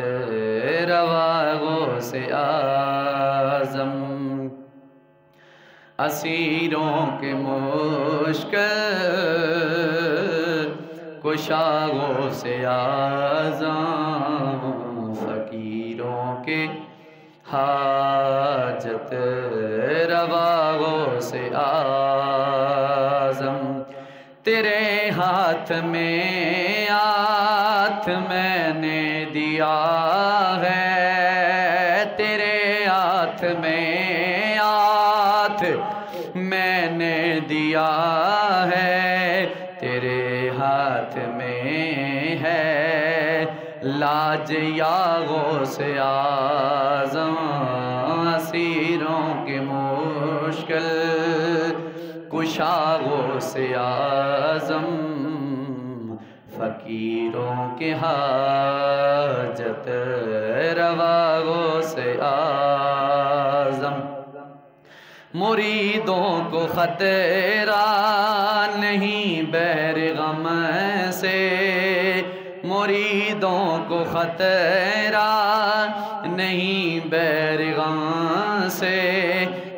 روا غوث اعظم، اسیروں کے مشکل کشا غوث اعظم، فقیروں کے حاجت روا غوث اعظم، تیرے ہاتھ میں ہاتھ میں نے دیا ہے، تیرے ہاتھ میں ہاتھ میں نے دیا ہے، تیرے ہاتھ میں ہے لاج یا غوث اعظم، اسیروں کے مشکل کشا غوث اعظم، فقیروں کے حاجت روا غوث اعظم، مریدوں کو خطرہ نہیں بیر غم سے، مریدوں کو خطرہ نہیں بیرغاں سے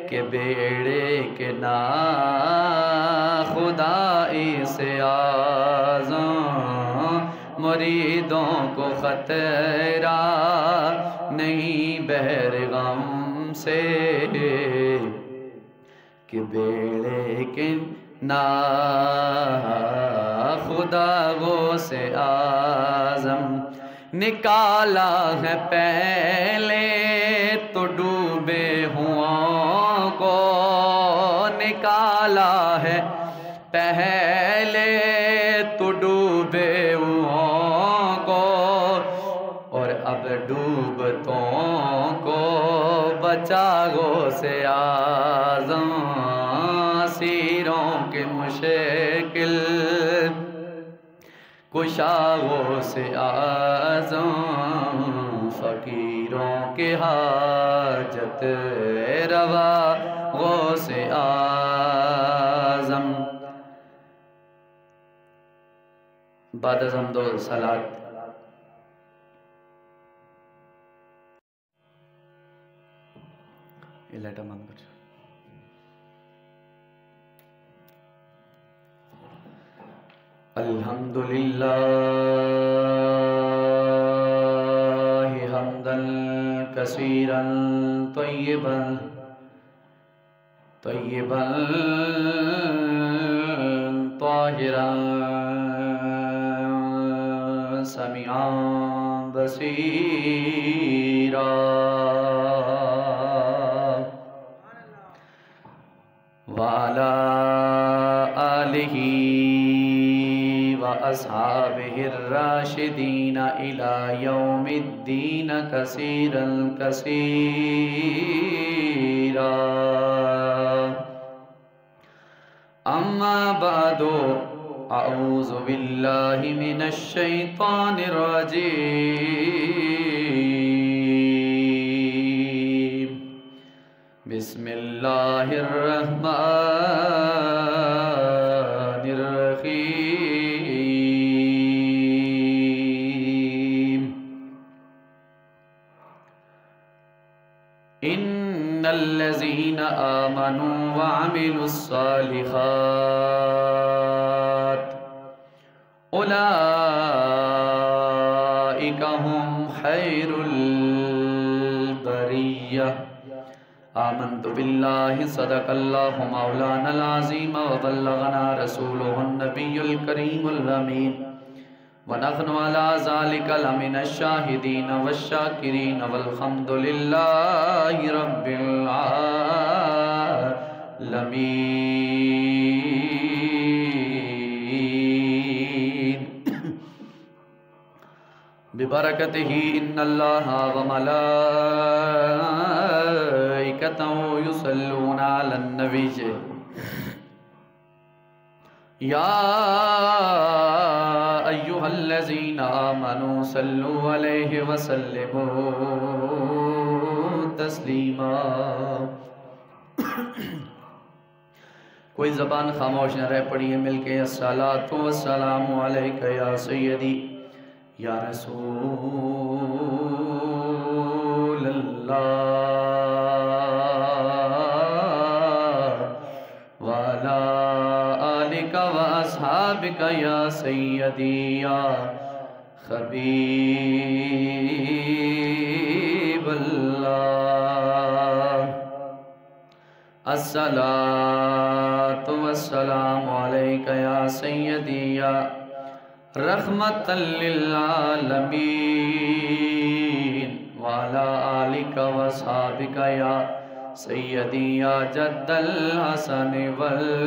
کہ بیڑے کے نا خدائی سے آزاں مریدوں کو خطرہ نہیں بیرغم سے کہ بیڑے کے نا خدا وہ سے آزم نکالا ہے پہلے تو ڈوبے ہوں کو نکالا ہے پہلے تو ڈوبے ہوں کو اور اب ڈوبتوں کو بچا گو سے آزم اسیروں کے مشکل کشاغو سے آزم فقیروں کے حاجت روا غو سے آزم. بعد از حمد و صلات یہ لیٹر مان کر الحمدللہ حمدا کثیرا طیبا طیبا طاہرا سمیعا بصیرا وعلی آلہ وأصحابه الراشدين إلى يوم الدين كثيرا كثيرا. أما بعد أعوذ بالله من الشيطان الرجيم. بسم الله الرحمن الرحيم. إن الذين آمنوا وعملوا الصالحات أولئك هم خير البرية. آمنت بالله صدق الله مولانا العظيم وبلغنا رسوله النبي الكريم الأمين ونحن على ذلك لمن الشاهدين والشاكرين والحمد لله رب العالمين. ببركته إن الله وملائكته يصلون على النبي يا أيها الذين آمنوا صلوا عليه وسلموا تسلیما. کوئی زبان خاموش نہ رہ پڑی ہے، مل کے الصلاۃ والسلام علیک یا سیدی یا رسول اللہ وعلی آلک واصحابک یا سیدی یا حبیب اللہ. الصلاۃ والسلام علیک یا سیدی یا رحمت للعالمین وعلی آلک واصحابک یا سیدی یا جد الحسن والحسین.